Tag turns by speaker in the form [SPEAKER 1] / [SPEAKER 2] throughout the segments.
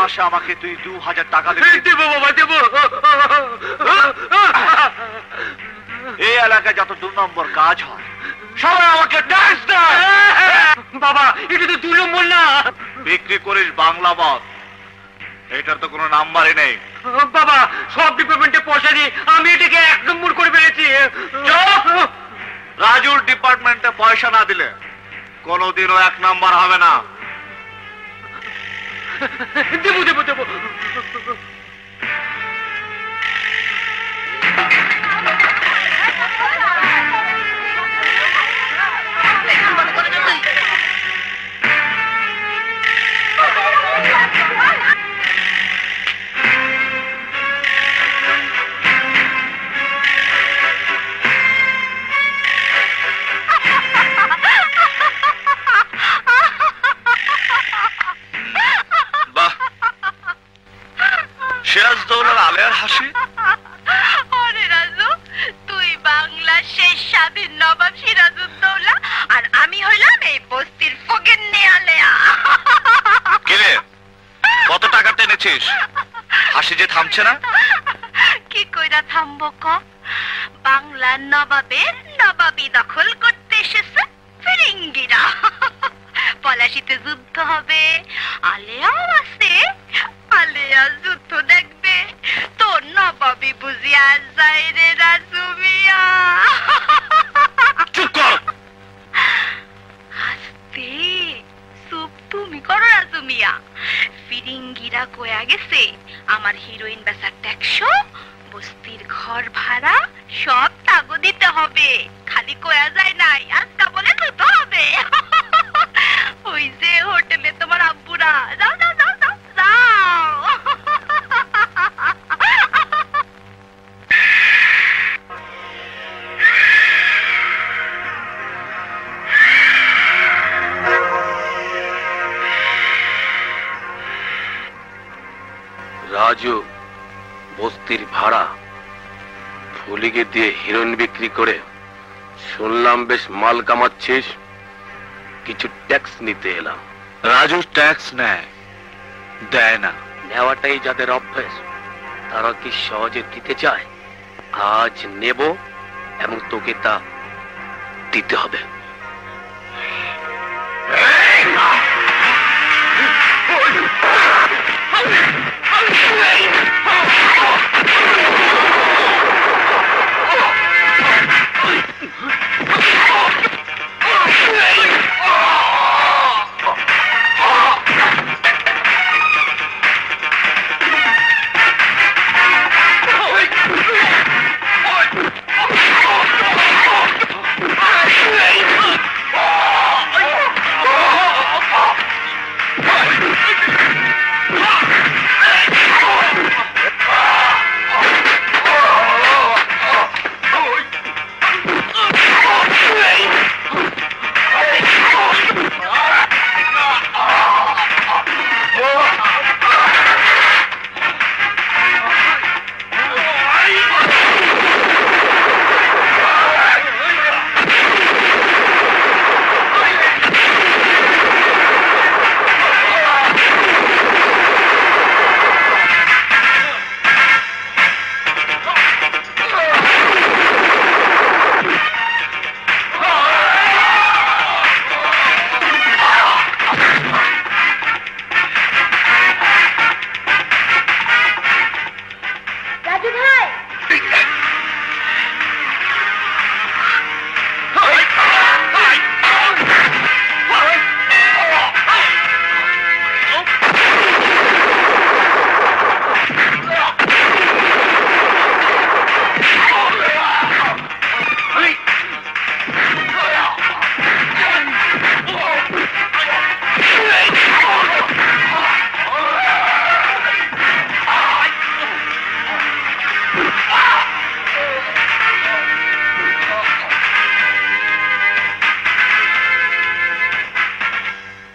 [SPEAKER 1] মাসে আমাকে তুই 2000 টাকা দিবি।
[SPEAKER 2] দেবো বাবা, দেবো।
[SPEAKER 1] এই এলাকায় যত 2 নম্বর কাজ হয় সবাই আমাকে ট্যাক্স দেয়।
[SPEAKER 2] বাবা এটা তো 2 নম্বর না।
[SPEAKER 1] বিক্রি করিস বাংলা মদ, এটার তো কোনো নাম্বারই নেই।
[SPEAKER 2] বাবা সব ডিপার্টমেন্টে পয়সা দিয়ে আমি এটাকে 1 নম্বর করে ফেলেছি।
[SPEAKER 1] রাজুর ডিপার্টমেন্টে পয়সা না দিলে কোনোদিনও 1 নাম্বার হবে না।
[SPEAKER 2] দেবো দেবো দেবো।
[SPEAKER 1] সিরাজদৌলার আলের হাসি।
[SPEAKER 3] ওরে রাজু, তুই বাংলার শেষ স্বাধীন নবাব সিরাজউদ্দৌলা, আর আমি হইলাম এই বস্তির ফকিন্নি আলেয়া।
[SPEAKER 1] কিরে কত টাকা টেনেছিস? হাসি যে থামছে না।
[SPEAKER 3] কি কইরা থামবো ক? বাংলার নবাবের নবাবি দখল করতে এসেছে ফিরিঙ্গিরা। পলাশিতে যুদ্ধ হবে, আলেয়াও আছে, আলেয়া যুদ্ধ দেখবে। তোর নবাবি বুঝিয়া যায় রে রাজু মিয়া।
[SPEAKER 1] চুপ কর।
[SPEAKER 3] হাসতে চুপ তুমি করো রাজু মিয়া। ফিরিঙ্গিরা কয়া গেছে আমার হিরোইন বেচার ট্যাক্স, বস্তির ঘর ভাড়া সব তাগো দিতে হবে। খালি কয়া যায় নাই, আজকা বলে তো হবে। ওই যে হোটেলে তোমার আব্বুরা, যাও যাও যাও যাও যাও।
[SPEAKER 4] রাজু বস্তির ভাড়া ফুলিকে দিয়ে হিরোইন বিক্রি করে শুনলাম বেশ মাল কামাচ্ছিস, কিছু ট্যাক্স নিতে এলাম।
[SPEAKER 1] রাজু ট্যাক্স নেয়, দেয় না।
[SPEAKER 4] নেওয়াটাই যাদের অভ্যাস তারা কি সহজে দিতে চায়? আজ নেব এবং তোকে তা দিতে হবে।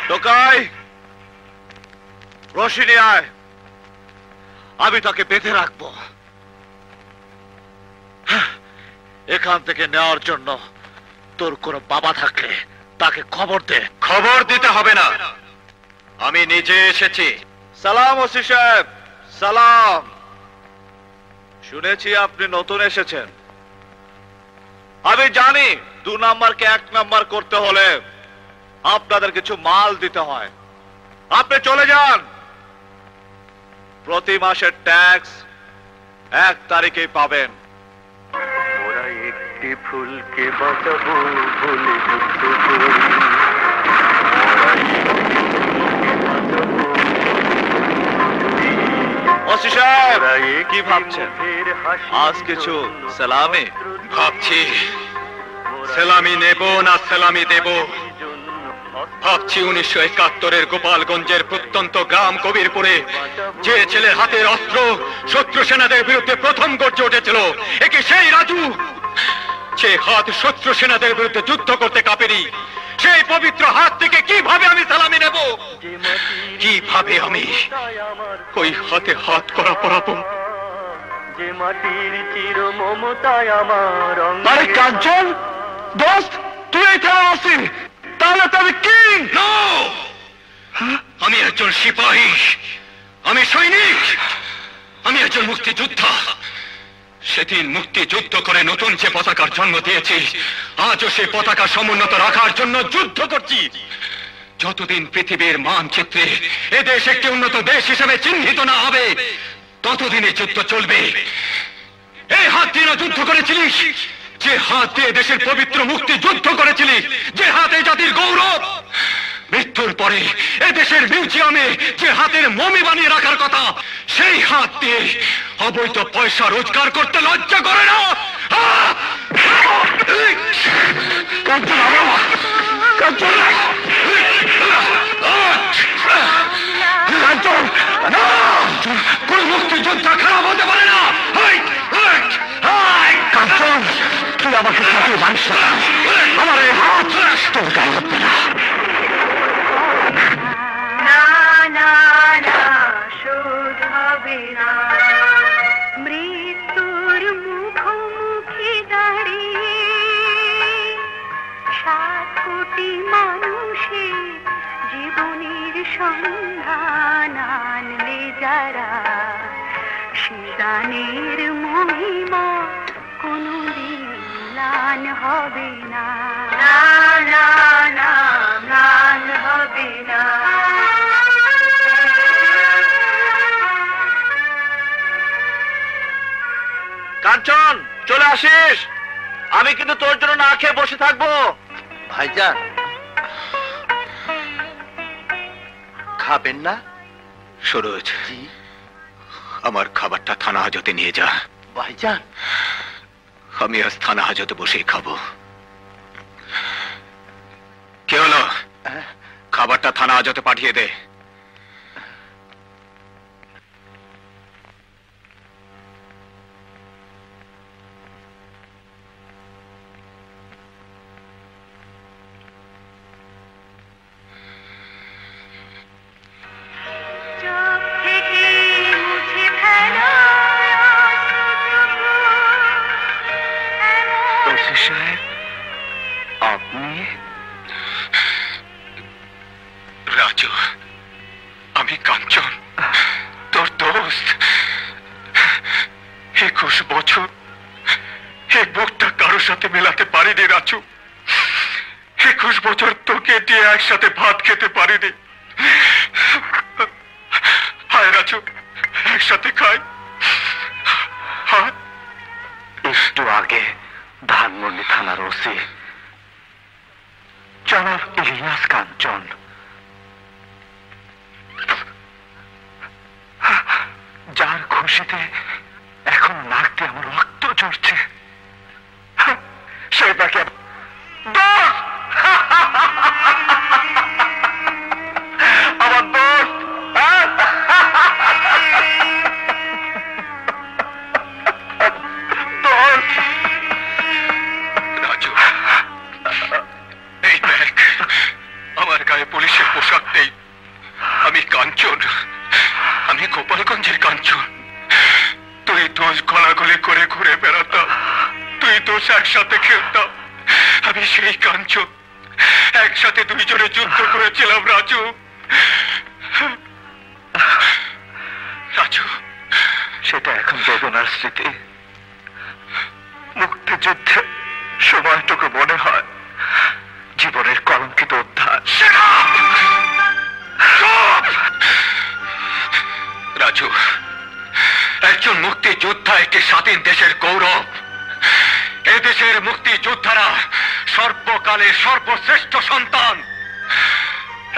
[SPEAKER 1] টোকাই, রশি নিয়ে আয়, আমি তাকে বেঁধে রাখবো। এখান থেকে নেওয়ার জন্য তোর কোনো বাবা থাকলে তাকে খবর দে।
[SPEAKER 5] খবর দিতে হবে না, আমি নিজে এসেছি।
[SPEAKER 1] সালাম ওসি সাহেব, সালাম। শুনেছি আপনি নতুন এসেছেন। আমি জানি 2 নাম্বারকে 1 নাম্বার করতে হলে আপনাদের কিছু মাল দিতে হয়। আপনি চলে যান। প্রতি মাসের ট্যাক্স 1 তারিখেই পাবেন।
[SPEAKER 5] ওরা একটি ফুলকে বাঁচাবো বলে যুদ্ধ করি।
[SPEAKER 1] ওসি সাহেব, কি ভাবছেন? আজ কিছু সালামি?
[SPEAKER 4] ভাবছি সেলামি নেব না সেলামি দেব। ভাবছি 1971-এর গোপালগঞ্জের প্রত্যন্ত গ্রাম কবিরপুরে যে ছেলের হাতের অস্ত্র শত্রু সেনাদের বিরুদ্ধে প্রথম গর্জে উঠেছিল, একে সেই রাজু। সে হাত শত্রু সেনাদের বিরুদ্ধে যুদ্ধ করতে কাঁপেনি। সেই পবিত্র হাত থেকে কিভাবে আমি সালামি নেব? কিভাবে আমি ওই হাতে হাত করা পরাবো?
[SPEAKER 5] যে মাটির চির মমতায় আমার
[SPEAKER 1] আরে কাঞ্চন দোস্ত, তুই এখানে আসি, তাহলে তো আমি কিং।
[SPEAKER 4] আমি একজন সিপাহী, আমি সৈনিক, আমি একজন মুক্তিযোদ্ধা। সেদিন মুক্তিযুদ্ধ করে নতুন যে পতাকার জন্ম দিয়েছি, আজও সেই পতাকা সমুন্নত রাখার জন্য যুদ্ধ করছি। যতদিন পৃথিবীর মানচিত্রে এদেশ একটি উন্নত দেশ হিসেবে চিহ্নিত না হবে, ততদিনে যুদ্ধ চলবে। এই হাত দিয়ে যুদ্ধ করেছিলিস, যে হাত দিয়ে দেশের পবিত্র মুক্তি যুদ্ধ করেছিলি, যে হাতে জাতির গৌরব। মৃত্যুর পরে এদেশের মিউজিয়ামে যে হাতের মমি বানিয়ে রাখার কথা, সেই হাত দিয়ে অবৈধ পয়সা রোজগার করতে লজ্জা করে না? কোন মুক্তিযোদ্ধা খারাপ হতে পারে না। কাঞ্চন, তুই আমাকে কাটিয়ে মানিস না। আমার এই হাত তোর গায়ে হচ্ছে না।
[SPEAKER 3] শোধ হবে না। মৃত্যুর মুখোমুখি দাঁড়িয়ে 7 কোটি মানুষের জীবনের সন্ধান আনলে যারা, সে গানের মহিমা কোনদিন ম্লান হবে না। না না না, ম্লান হবে না।
[SPEAKER 1] কাঞ্চন, চলে আসিস। আমি কিন্তু তোর জন্য না খেয়ে বসে থাকবো।
[SPEAKER 6] ভাইজান, খাবেন না?
[SPEAKER 4] সুরজ, আমার খাবারটা থানা হাজতে নিয়ে যা।
[SPEAKER 6] ভাইজান,
[SPEAKER 4] আমি আজ থানা হাজতে বসেই খাবো। কে হলো? খাবারটা থানা হাজতে পাঠিয়ে দে।
[SPEAKER 6] আপনি?
[SPEAKER 4] রাজু, আমি কাঞ্চন, তোর দোস্ত। 21 বছর এই বুকটা কারোর সাথে মেলাতে পারিনি রাজু। 21 বছর তোকে দিয়ে একসাথে ভাত খেতে পারিনি। হায় রাজু, একসাথে খাই।
[SPEAKER 6] একটু আগে ধানমন্ডি থানার ওসি জনাব ইলিয়াস কাঞ্চন যার খুশিতে এখন নাক দিয়ে আমার রক্ত ঝরছে, সে তাকে আমার দোস্ত
[SPEAKER 4] রাজু, এই দেখ, আমার গায়ে পুলিশের পোশাক নেই। আমি কাঞ্চন, আমি গোপালগঞ্জের কাঞ্চন। তুই দোষ গলাগলি করে ঘুরে বেড়াতাম, তুই দোষ একসাথে খেলতাম। আমি সেই কাঞ্চন, একসাথে দুইজনে যুদ্ধ করেছিলাম রাজু।
[SPEAKER 6] সেটা এখন বেদনার স্মৃতি। মুক্তিযুদ্ধে সময়টুকু মনে হয় জীবনের কলঙ্কিত অধ্যায়।
[SPEAKER 4] রাজু, একজন মুক্তিযোদ্ধা একটি স্বাধীন দেশের গৌরব। এদেশের মুক্তিযোদ্ধারা সর্বকালের সর্বশ্রেষ্ঠ সন্তান।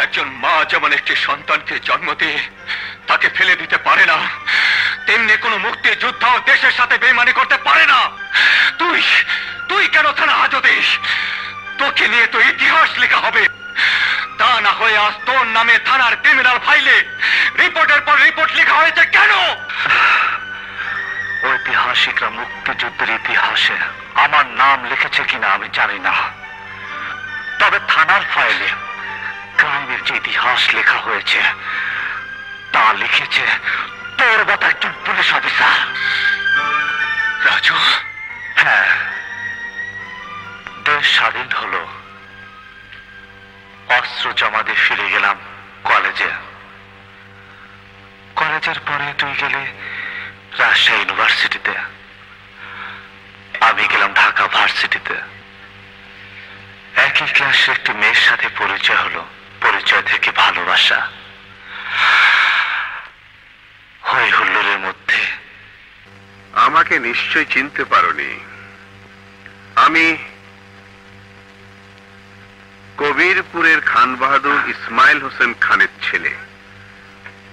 [SPEAKER 4] একজন মা যেমন একটি সন্তানকে জন্ম দিয়ে তাকে ফেলে দিতে পারে না, তেমনি কোন মুক্তিযোদ্ধাও দেশের সাথে বেইমানি করতে পারে না। তুই কেন থানা হাজতে? তোকে নিয়ে তো ইতিহাস লেখা হবে। তা না হয়ে আজ তোর নামে থানার ক্রিমিনাল ফাইলে রিপোর্টের পর রিপোর্ট লেখা হয়েছে কেন?
[SPEAKER 6] ঐতিহাসিকরা মুক্তিযুদ্ধের ইতিহাসে আমার নাম লিখেছে কিনা আমি জানি না, তবে থানার ফাইলে ক্রাইমের যে ইতিহাস লেখা হয়েছে তা লিখেছে তোর মতো একজন পুলিশ অফিসার।
[SPEAKER 4] রাজু,
[SPEAKER 6] হ্যাঁ, দেশ স্বাধীন হলো, অস্ত্র জমা দিয়ে ফিরে গেলাম কলেজে। কলেজের পরে তুই গেলে রাজশাহী ইউনিভার্সিটিতে, আমি গেলাম ঢাকা ভার্সিটিতে। একই ক্লাসে একটি মেয়ের সাথে পরিচয় হলো, পরিচয় থেকে ভালোবাসা। হই হুল্লোড়ের মধ্যে
[SPEAKER 7] আমাকে নিশ্চয় চিনতে পারোনি। আমি কবিরপুরের খান বাহাদুর ইসমাইল হোসেন খানের ছেলে,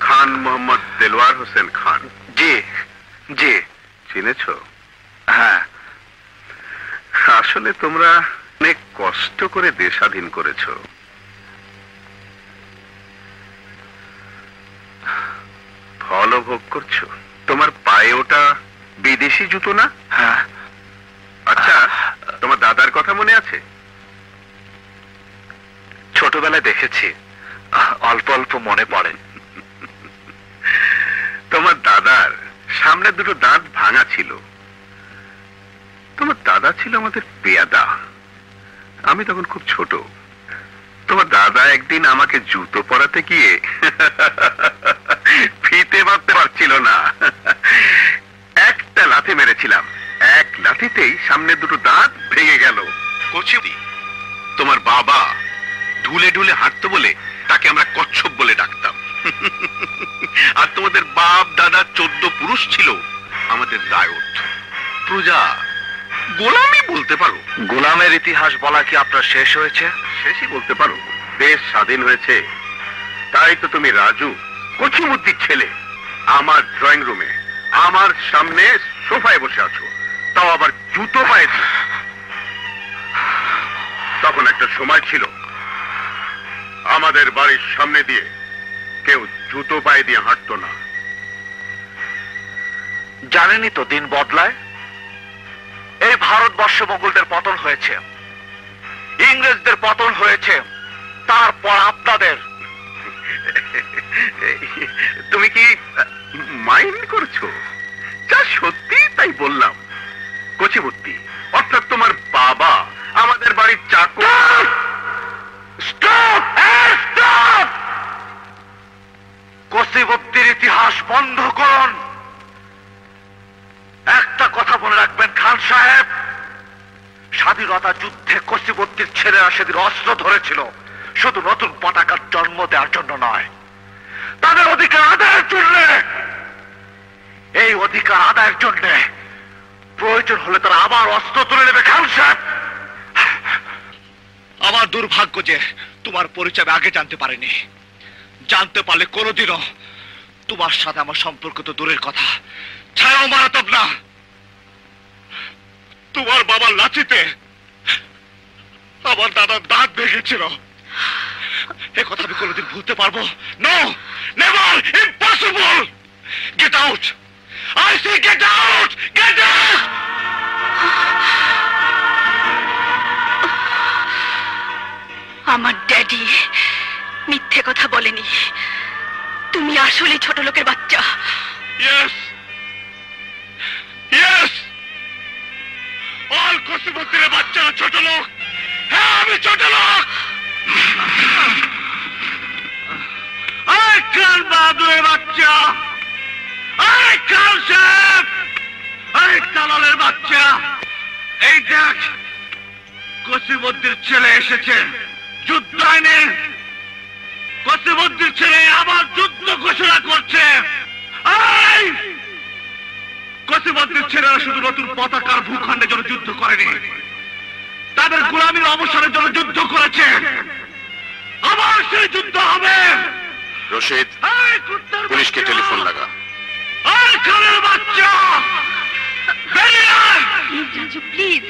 [SPEAKER 7] খান মোহাম্মদ দেলোয়ার হোসেন খান।
[SPEAKER 6] জি জি,
[SPEAKER 7] চিনেছ?
[SPEAKER 6] হ্যাঁ।
[SPEAKER 7] আসলে তোমরা অনেক কষ্ট করে দেশ স্বাধীন করেছ। ফলও ভোগ করছো। তোমার পায়ে ওটা বিদেশি জুতো না?
[SPEAKER 6] হ্যাঁ।
[SPEAKER 7] আচ্ছা, তোমার দাদার কথা মনে আছে?
[SPEAKER 6] ছোটবেলায় দেখেছি, অল্প অল্প মনে পড়ে।
[SPEAKER 7] তোমার দাদার সামনে দুটো দাঁত ভাঙা ছিল। তোমার দাদা ছিল আমাদের পেয়াদা। আমি তখন খুব ছোট। তোমার দাদা একদিন আমাকে জুতো পরাতে গিয়ে ফিতে বাঁধতে পারছিল না। একটা লাথি মেরেছিলাম, এক লাথিতেই সামনে দুটো দাঁত ভেঙে গেল। কচি, তোমার বাবা ঢুলে ঢুলে হাঁটতো বলে তাকে আমরা কচ্ছপ বলে ডাকতাম। আর তোমাদের বাপ দাদা 14 পুরুষ ছিল আমাদের রায়ত, প্রজা, গোলামি বলতে পারো।
[SPEAKER 6] গোলামের ইতিহাস বলা কি আপনার শেষ হয়েছে?
[SPEAKER 7] শেষই বলতে পারো। দেশ স্বাধীন হয়েছে, তাই তো তুমি রাজু, কচিমুদ্দির ছেলে, আমার ড্রয়িং রুমে আমার সামনে সোফায় বসে আছো, তাও আবার জুতো পায়ে দিয়ে। তখন একটা সময় ছিল আমাদের বাড়ির সামনে দিয়ে কেউ জুতো পায়ে দিয়ে হাঁটতো না।
[SPEAKER 6] জানেনই তো দিন বদলায়। এই ভারতবর্ষ মোগলদের পতন হয়েছে, ইংরেজদের পতন হয়েছে, তারপর আপনাদের।
[SPEAKER 7] তুমি কি মাইন্ড করছো? যা সত্যি তাই বললাম। কচিমুদ্দি অর্থাৎ তোমার বাবা আমাদের বাড়ির চাকর।
[SPEAKER 6] স্টপ! স্টপ! কচিমুদ্দির ইতিহাস বন্ধ করুন। একটা কথা মনে রাখবেন খান সাহেব, স্বাধীনতা যুদ্ধে কচিমুদ্দির ছেলেরা সেদিন অস্ত্র ধরেছিল শুধু নতুন পতাকার জন্ম দেওয়ার জন্য নয়, তাদের অধিকার আদায়ের জন্য। এই অধিকার আদায়ের জন্য প্রয়োজন হলে তারা আবার অস্ত্র তুলে নেবে। খান সাহেব,
[SPEAKER 1] আমার দুর্ভাগ্য যে তোমার পরিচয় আগে জানতে পারিনি। জানতে পারলে কোনোদিনও তোমার সাথে আমার সম্পর্ক তো দূরের কথা, ছায়াও মারাতাম না। তোমার বাবার লাঠিতে আমার দাদার দাঁত ভেঙেছিল, এ কথা আমি কোনোদিন ভুলতে পারবো? No, never, impossible. Get out, I say get out, get out.
[SPEAKER 3] আমার ড্যাডি মিথ্যে কথা বলেনি। তুমি আসলে ছোট লোকের বাচ্চা।
[SPEAKER 1] ইয়েস, ইয়েস, অল কচিমুদ্দিরের বাচ্চারা ছোট লোক। হ্যাঁ, আমি ছোট লোক। খান বাহাদুরের বাচ্চা,
[SPEAKER 6] খান সাহেব, এই দালালের বাচ্চা, এই দেখ কসিমউদ্দিনের ছেলে এসেছে যুদ্ধ আইনে। কসিমউদ্দিনের ছেলে আবার যুদ্ধ ঘোষণা করছে। কসিমউদ্দিনের ছেলেরা শুধু নতুন পতাকার ভূখণ্ডের জন্য যুদ্ধ করেনি, তাদের গোলামীর অবসরের জন্য যুদ্ধ করেছে। আবার সেই যুদ্ধ হবে।
[SPEAKER 7] রশিদ, পুলিশকে টেলিফোন লাগা।
[SPEAKER 6] খানের বাচ্চা বেরিয়ে আয়।
[SPEAKER 3] রাজু প্লিজ।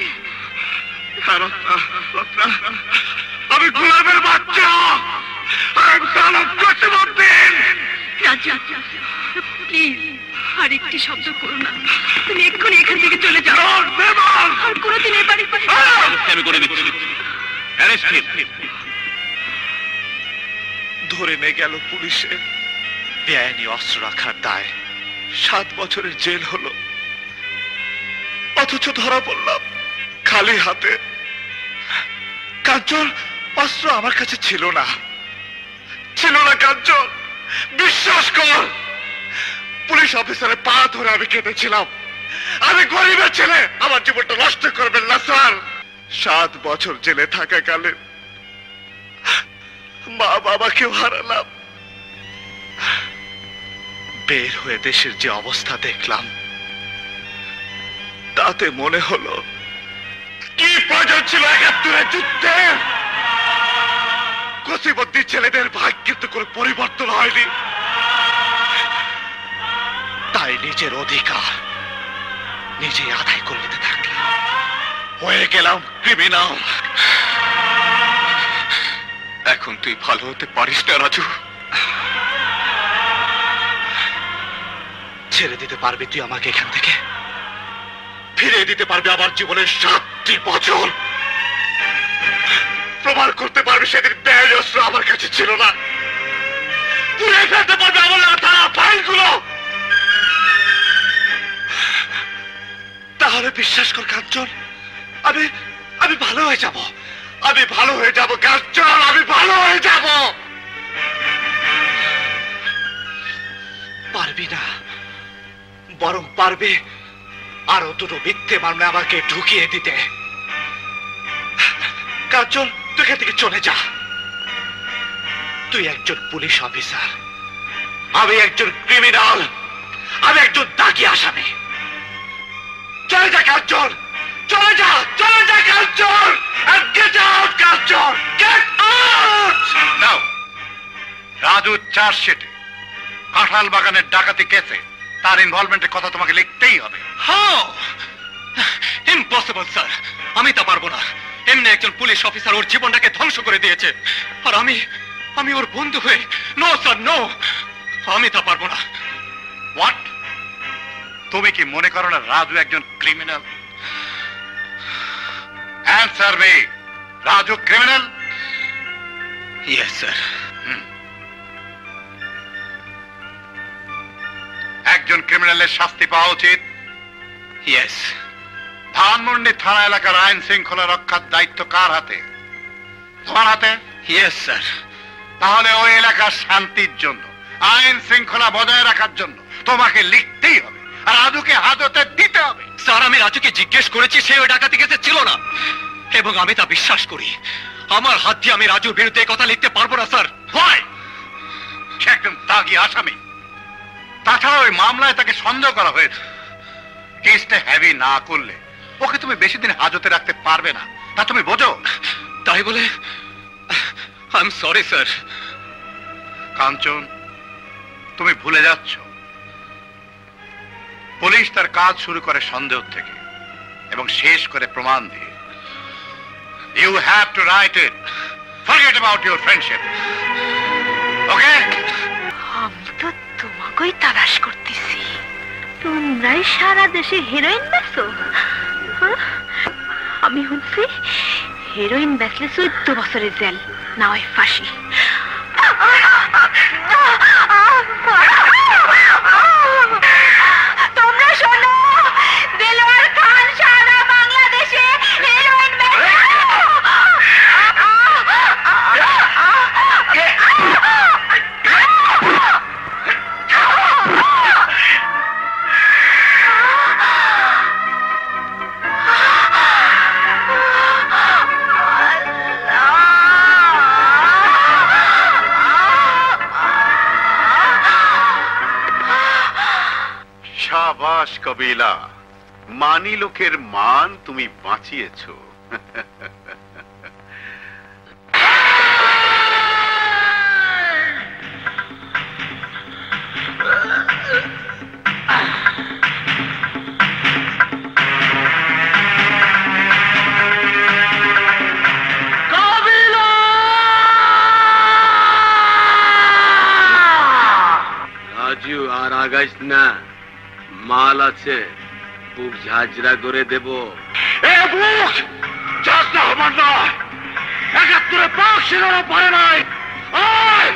[SPEAKER 6] আমি গোলামের বাচ্চা, কসিমউদ্দিন।
[SPEAKER 3] রাজু প্লিজ আর একটি শব্দ করো না। তুমি এক্ষুনি এখান থেকে চলে যাও। আর কোনোদিন এই বাড়ি
[SPEAKER 1] আমি করে দিচ্ছি। ধরে নিয়ে গেল পুলিশে, বেআইনি অস্ত্র রাখার দায় 7 বছরের জেল হলো। অথচ ধরা পড়লাম খালি হাতে। কাঞ্চন, অস্ত্র আমার কাছে ছিল না কাঞ্চন, বিশ্বাস কর। পুলিশ অফিসারের পা ধরে আমি কেঁদেছিলাম। আমি গরিবের ছেলে, আমার জীবনটা নষ্ট করবেন না স্যার। 7 বছর জেলে থাকাকালে মা বাবাকেও হারালাম। বের হয়ে দেশের যে অবস্থা দেখলাম, তাতে মনে হলো কি প্রয়োজন ছিল 71-এর যুদ্ধে। কসিমউদ্দিন ছেলেদের ভাগ্যের তো কোনো পরিবর্তন হয়নি, তাই নিজের অধিকার নিজেই আদায় করে নিতে থাকলাম। হয়ে গেলাম ক্রিমিনাল।
[SPEAKER 4] এখন তুই ভালো হতে পারিস না রাজু।
[SPEAKER 1] ছেড়ে দিতে পারবি তুই আমাকে এখান থেকে? ফিরিয়ে দিতে পারবি আমার জীবনের 7টি বছর? প্রমাণ করতে পারবি সেদিন বেআইনি অস্ত্র আমার কাছে ছিল না? পুড়ে ফেলতে পারবি আমার থানা ফাইলগুলো? তাহলে বিশ্বাস কর কাঞ্চন, আমি ভালো হয়ে যাব। আমি ভালো হয়ে যাব কাঞ্চন, আমি ভালো হয়ে যাব। পারবি না, বরং পারবে আরো 2টো মিথ্যে মামলা আমাকে ঢুকিয়ে দিতে। কাঞ্চন, তুই এখান থেকে চলে যা। তুই একজন পুলিশ অফিসার, আমি একজন ক্রিমিনাল, আমি একজন দাগী আসামি। চলে যা কাঞ্চন, চলে যা কাঞ্চন, and get out Kanchan, get out!
[SPEAKER 6] নাও, রাজু চার্জশিটে কাঁঠাল বাগানের ডাকাতি কেসে তার ইনভলভমেন্টের কথা তোমাকে লিখতেই হবে।
[SPEAKER 4] হাউ ইম্পসিবল স্যার, আমি তা পারবো না। এমনি একজন পুলিশ অফিসার ওর জীবনটাকে ধ্বংস করে দিয়েছে, আর আমি ওর বন্ধু হয়ে, নো স্যার নো, আমি তা পারবো না।
[SPEAKER 6] হোয়াট? তুমি কি মনে করো না রাজু একজন criminal? Answer me, Raju criminal?
[SPEAKER 4] Yes sir.
[SPEAKER 6] একজন ক্রিমিনালের শাস্তি পাওয়া উচিত।
[SPEAKER 4] ইয়েস।
[SPEAKER 6] ধানমন্ডি থানা এলাকার আইন শৃঙ্খলা রক্ষার দায়িত্ব কার হাতে? তোমার হাতে?
[SPEAKER 4] Yes sir.
[SPEAKER 6] তাহলে ওই এলাকার শান্তির জন্য, আইন শৃঙ্খলা বজায় রাখার জন্য তোমাকে লিখতেই হবে, আর রাজুকে হাজতে দিতে হবে।
[SPEAKER 4] স্যার, আমি রাজুকে জিজ্ঞেস করেছি, সে ওই ডাকাতি কেসে ছিল না, এবং আমি তা বিশ্বাস করি। আমার হাত দিয়ে আমি রাজুর বিরুদ্ধে কথা লিখতে পারবো না স্যার।
[SPEAKER 6] ভয়, সে একজন দাগী আসামি। তাছাড়া ওই মামলায় তাকে সন্দেহ করা হয়েছে। কেসটা হেভি না করলে ওকে তুমি বেশি দিন হাজতে রাখতে পারবে না, তা তুমি বোঝো।
[SPEAKER 4] তাই বলে আই এম সরি স্যার।
[SPEAKER 6] কাঞ্চন, তুমি ভুলে যাচ্ছ, পুলিশ তার কাজ শুরু করে সন্দেহ থেকে এবং শেষ করে প্রমাণ দিয়ে। You have to write it, forget about your friendship, okay?
[SPEAKER 3] আমি তো তোমাকেই তালাশ করতেছি। তোমরাই সারা দেশে হেরোইন বেচো? আমি শুনছি হেরোইন বেচলে 14 বছরের জেল, না হয় ফাঁসি। তোমরা শোনো, দেলোয়ার খান সারা বাংলাদেশে হেরোইন বেচে।
[SPEAKER 7] সাবাস কবিলা, মানি লোকের মান তুমি বাঁচিয়েছ।
[SPEAKER 8] রাজু আর আগাইস না, মাল আছে, বুক ঝাঁঝরা করে দেব।
[SPEAKER 1] এ বুক চাষটা আমার নয়, ৭১ পাক সেনারা পারে নাই। আয়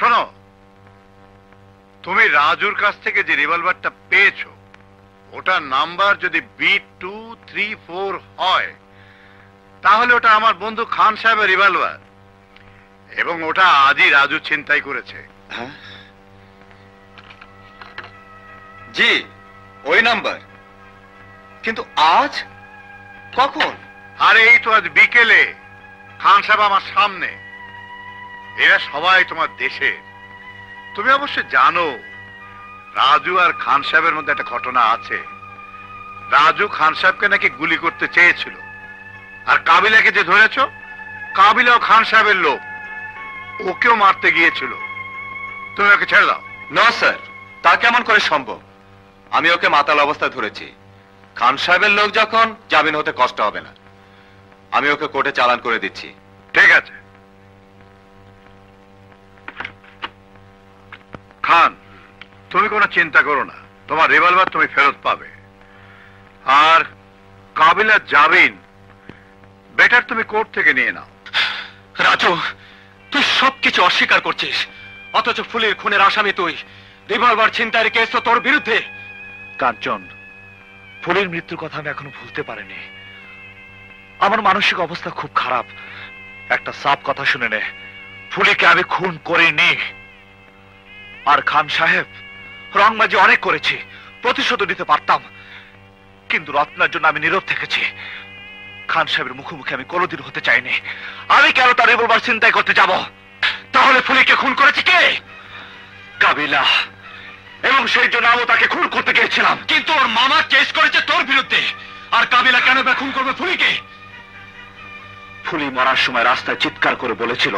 [SPEAKER 6] শোনো, তুমি রাজুর কাছ থেকে যে রিভলভারটা পেয়েছো, ওটার নাম্বার যদি B234 হয়, তাহলে ওটা আমার বন্ধু খান সাহেবের রিভলভার, এবং ওটা আজই রাজু ছিনতাই করেছে।
[SPEAKER 4] জি, ওই নাম্বার। কিন্তু আজ কখন?
[SPEAKER 6] আরে এই তো আজ বিকেলে, খান সাহেব আমার সামনে। এরা সবাই তোমার দেশের। তুমি অবশ্য জানো রাজু আর খান সাহেবের মধ্যে একটা ঘটনা আছে। রাজু খান সাহেবকে নাকি গুলি করতে চেয়েছিল, আর কাবিলাকে যে ধরেছ, কাবিলাও খান সাহেবের লোক, ওকেও মারতে গিয়েছিল। তুমি ওকে ছেড়ে দাও।
[SPEAKER 4] না স্যার, তা কেমন করে সম্ভব? আমি ওকে মাতাল অবস্থায় ধরেছি। খান সাহেবের লোক যখন, জামিন হতে কষ্ট হবে না। আমি ওকে কোর্টে চালান করে দিচ্ছি।
[SPEAKER 6] ঠিক আছে খান, তুমি কোনো চিন্তা করো না, তোমার রিভলভার তুমি ফেরত পাবে। আর কাবিলার জামিন বেটার তুমি কোর্ট থেকে নিয়ে নাও।
[SPEAKER 4] রাজু, তুই সবকিছু অস্বীকার করছিস, অথচ ফুলের খুনের আসামি তুই। রিভলভার ছিনতাইয়ের কেস তো তোর বিরুদ্ধে।
[SPEAKER 1] কাঞ্চন, ফুলের মৃত্যুর কথা আমি এখনো ভুলতে পারিনি। আমার মানসিক অবস্থা খুব খারাপ। একটা সাফ কথা শুনে নে, ফুলিকে আমি খুন করিনি। আর খান সাহেব, রংবাজি অনেক করেছি, প্রতিশোধ নিতে পারতাম, কিন্তু রত্নার জন্য আমি নীরব থেকেছি। খান সাহেবের মুখোমুখি আমি কোনোদিন হতে চাইনি। আমি কেন তার রিভলভার চিন্তাই করতে যাব? তাহলে ফুলিকে খুন করেছে কে? কাবিলা। এবং সেই জন্য আমি তাকে খুন করতে গিয়েছিলাম।
[SPEAKER 4] কিন্তু ওর মামা কেস করেছে তোর বিরুদ্ধে, আর কাবিলা কেন বা খুন করবে ফুলিকে?
[SPEAKER 1] ফুলি মরার সময় রাস্তায় চিৎকার করে বলেছিল,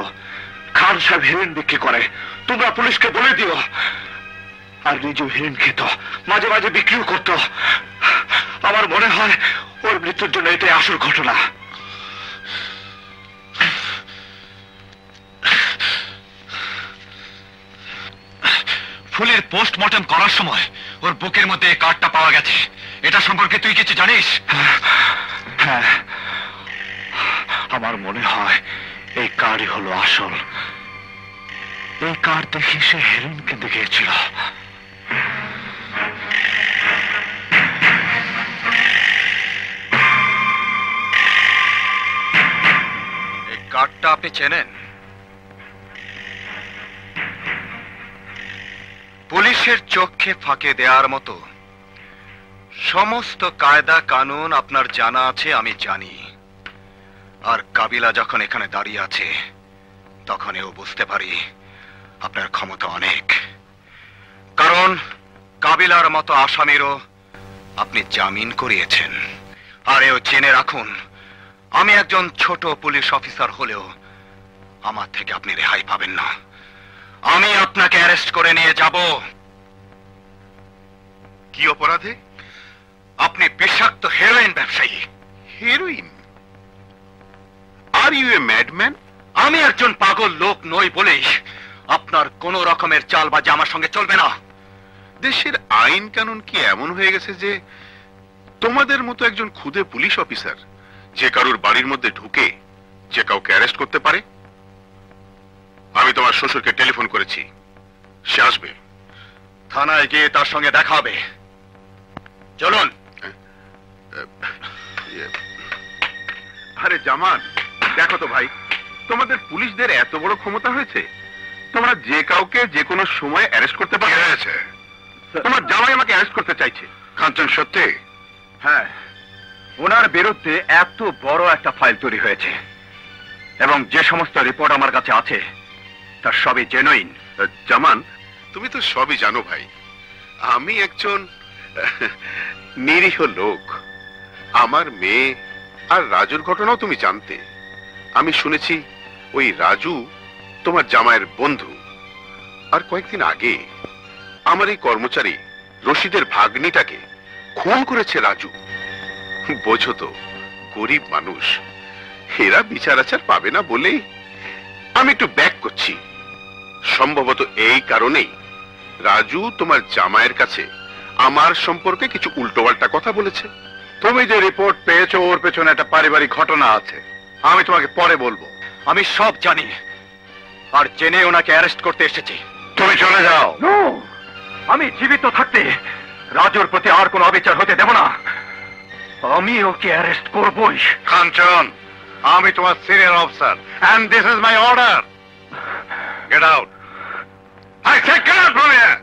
[SPEAKER 1] খান সাহেব হেরোইন বিক্রি করে, তোমরা পুলিশকে বলে দিও। আর নিজেও হেরোইন খেত, মাঝে মাঝে বিক্রিও করত। আমার মনে হয় ওর মৃত্যুর জন্য এটাই আসল ঘটনা।
[SPEAKER 4] ফুলের পোস্টমর্টম করার সময় ওর বুকের মধ্যে কার্ডটা পাওয়া গেছে। এটা সম্পর্কে তুই কিছু জানিস?
[SPEAKER 1] হ্যাঁ, আমার মনে হয় এই কার্ডই হলো আসল। এই কার্ড দেখে সে হেরোইন কিনতে গিয়েছিল।
[SPEAKER 4] এই কার্ডটা আপনি চেনেন? পুলিশের চোখে ফাঁকে দেওয়ার মতো সমস্ত কায়দা কানুন আপনার জানা আছে, আমি জানি। আর কাবিলা যখন এখানে দাঁড়িয়ে আছে তখন এও বুঝতে পারি আপনার ক্ষমতা অনেক, কারণ কাবিলার মতো আসামিরও আপনি জামিন করিয়েছেন। আর এও জেনে রাখুন, আমি একজন ছোট পুলিশ অফিসার হলেও আমার থেকে আপনি রেহাই পাবেন না। আমি আপনাকে অ্যারেস্ট করে নিয়ে যাব।
[SPEAKER 7] কি অপরাধে?
[SPEAKER 4] আপনি বিষাক্ত হেরোইন ব্যবসায়ী।
[SPEAKER 7] Heroin? Are you a madman?
[SPEAKER 4] আমি একজন পাগল লোক নই বলেই আপনার কোন রকমের চালবাজি আমার সঙ্গে চলবে না।
[SPEAKER 7] দেশের আইন কানুন কি এমন হয়ে গেছে যে তোমাদের মতো একজন খুদে পুলিশ অফিসার যে কারুর বাড়ির মধ্যে ঢুকে যে কাউকে অ্যারেস্ট করতে পারে? আমি তোমার শ্বশুরকে টেলিফোন করেছি, সে আসবে।
[SPEAKER 4] থানায় গিয়ে তার সঙ্গে দেখা হবে। চলুন।
[SPEAKER 7] আরে জামান, দেখো তো ভাই, তোমাদের পুলিশদের এত বড় ক্ষমতা হয়েছে, তোমরা যে কাউকে যে কোনো সময় অ্যারেস্ট করতে পারো। তোমার জামাই আমাকে অ্যারেস্ট করতে চাইছে।
[SPEAKER 1] কাঞ্চন, সত্যি? হ্যাঁ, ওনার বিরুদ্ধে এত বড় একটা ফাইল তৈরি হয়েছে এবং যে সমস্ত রিপোর্ট আমার কাছে আছে তার সবই জেনুইন।
[SPEAKER 7] জামান, তুমি তো সবই জানো ভাই। আমি একজন নিরীহ লোক। আমার মেয়ে আর রাজুর ঘটনাও তুমি জানতে। আমি শুনেছি ওই রাজু তোমার জামাইয়ের বন্ধু। আর কয়েকদিন আগে আমার এই কর্মচারী রশিদের ভাগ্নিটাকে খুন করেছে রাজু। বোঝো তো, গরিব মানুষ, এরা বিচার আচার পাবে না বলেই আমি একটু ব্যাক করছি। সম্ভবত এই কারণেই রাজু তোমার জামাইয়ের কাছে আমার সম্পর্কে কিছু উল্টোপাল্টা কথা বলেছে।
[SPEAKER 1] তুমি যে রিপোর্ট পেয়েছো ওর পেছনে একটা পারিবারিক ঘটনা আছে, আমি তোমাকে পরে বলবো।
[SPEAKER 4] আমি সব জানি আর জেনে ওনাকে অ্যারেস্ট করতে এসেছি।
[SPEAKER 1] তুমি চলে যাও। আমি জীবিত থাকতে রাজুর প্রতি আর কোনো অবিচার হতে দেব না। আমি ওকে অ্যারেস্ট করবই। কাঞ্চন, আমি তোমার senior officer and this is my order. Get out. I say get out from here.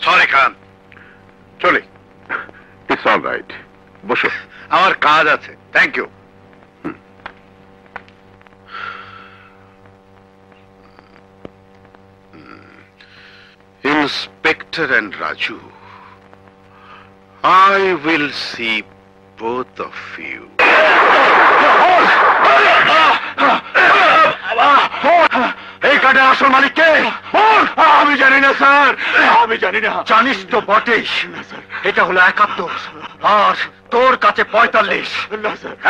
[SPEAKER 1] Sorry Khan,
[SPEAKER 7] চলে। ইটস অল রাইট, বসো।
[SPEAKER 1] আমার কাজ আছে। Thank you.
[SPEAKER 7] Inspector and Raju, I will see both of you.
[SPEAKER 1] এই কার্ডের আসল মালিক কে? আমি জানি না স্যার, আমি জানি না। জানিস তো বটেই, এটা হলো 71 আর তোর কাছে 45।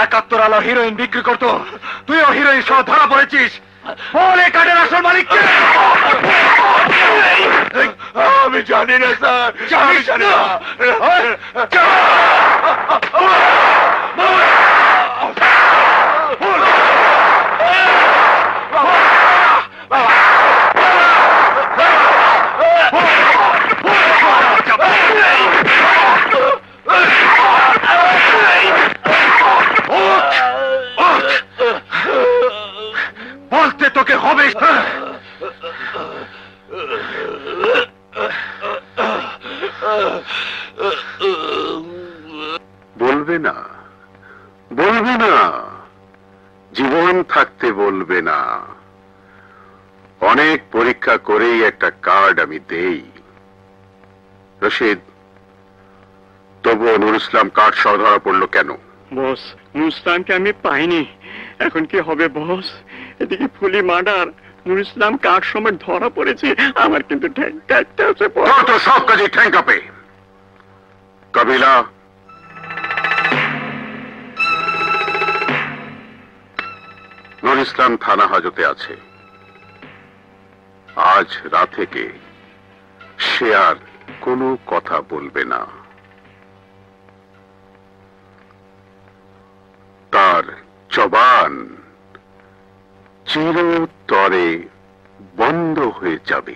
[SPEAKER 1] 71 আলো হিরোইন বিক্রি করতো, তুইও হিরোইন সহ ধরা পড়েছিস। বল এই কার্ডের আসল মালিক কে? আমি জানি না স্যার, আমি জানি না। বলতে তোকে হবে।
[SPEAKER 7] বলবে না, বলবে না, জীবন থাকতে বলবে না। অনেক পরীক্ষা করেই একটা কার্ড আমি দেই। রশিদ, তবুও নুর ইসলাম কার্ড সহ ধরা পড়লো কেন?
[SPEAKER 8] বস, নুর ইসলামকে আমি পাইনি। এখন কি হবে বস? এদিকে ফুলি মার্ডার, নুর ইসলাম কার্ড সময় ধরা পড়েছে। আমার কিন্তু ঠ্যাং কাটতে আছে।
[SPEAKER 7] তো সব কাজে ঠ্যাং কাঁপে। কাবিলা, নুর ইসলাম থানা হাজতে আছে। আজ রাত থেকে সে আর কোনো কথা বলবে না। তার জবান চিরতরে বন্ধ হয়ে যাবে।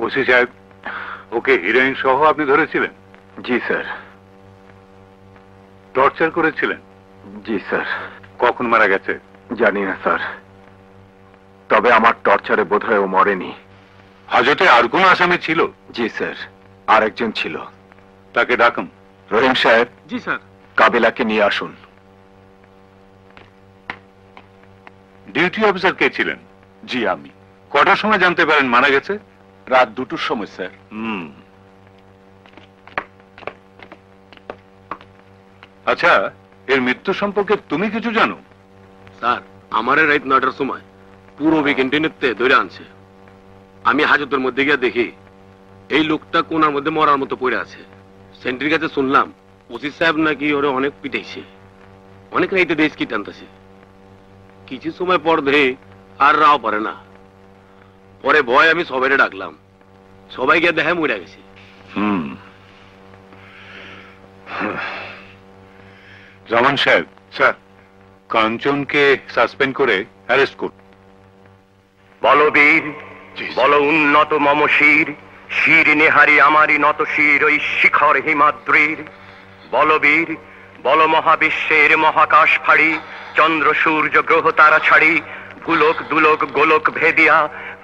[SPEAKER 9] ওসি সাহেব, ওকে হিরোইন সহ আপনি ধরেছিলেন?
[SPEAKER 10] জি স্যার।
[SPEAKER 9] টর্চার করেছিলেন?
[SPEAKER 10] জি স্যার।
[SPEAKER 9] কখন মারা গেছে?
[SPEAKER 10] জানি না স্যার, তবে আমার টর্চারে বোধহয় ও মরেনি।
[SPEAKER 9] হাজতে আর কোন আসামি ছিল?
[SPEAKER 10] জি স্যার, আর একজন ছিল।
[SPEAKER 9] তাকে ডাকুন।
[SPEAKER 10] রহিম সাহেব।
[SPEAKER 2] জি স্যার।
[SPEAKER 10] কাবিলাকে নিয়ে আসুন।
[SPEAKER 9] ডিউটি অফিসার কে ছিলেন?
[SPEAKER 10] জি আমি।
[SPEAKER 9] কটার সময় জানতে পারেন মারা গেছে?
[SPEAKER 10] রাত 2টোর সময় স্যার।
[SPEAKER 9] আচ্ছা, এর মৃত্যু সম্পর্কে তুমি কিছু জানো?
[SPEAKER 11] স্যার, আমারে রাত 9টার সময় পুরো ক্যান্টিনেতে ধরে আনছে। আমি হাজতের মধ্যে গিয়ে দেখি এই লোকটা কোনার মধ্যে মরার মতো পড়ে আছে। সেন্ট্রির কাছে শুনলাম ওসি সাহেব নাকি ওরে অনেক পিটাইছে, অনেক রাইতে দেশ কি টানতেছে। কিছু সময় পর ধরে আর রাও পারে না। পরে ভয় আমি সবাইরে ডাকলাম, সবাই গিয়ে দেখে মরে গেছে।
[SPEAKER 9] জামান সাহেব। স্যার, কাঞ্চনকে সাসপেন্ড করে অ্যারেস্ট করুন।
[SPEAKER 5] বলবীর, বল উন্নত মম শির, শির নেহারি আমারি নত শির ওই শিখর হিমাদ্রির। বলবীর, বল মহাবিশ্বের মহাকাশ ফাড়ি, চন্দ্র সূর্য গ্রহ তারা ছাড়ি, ভুলোক দুলোক গোলক ভেদিয়া,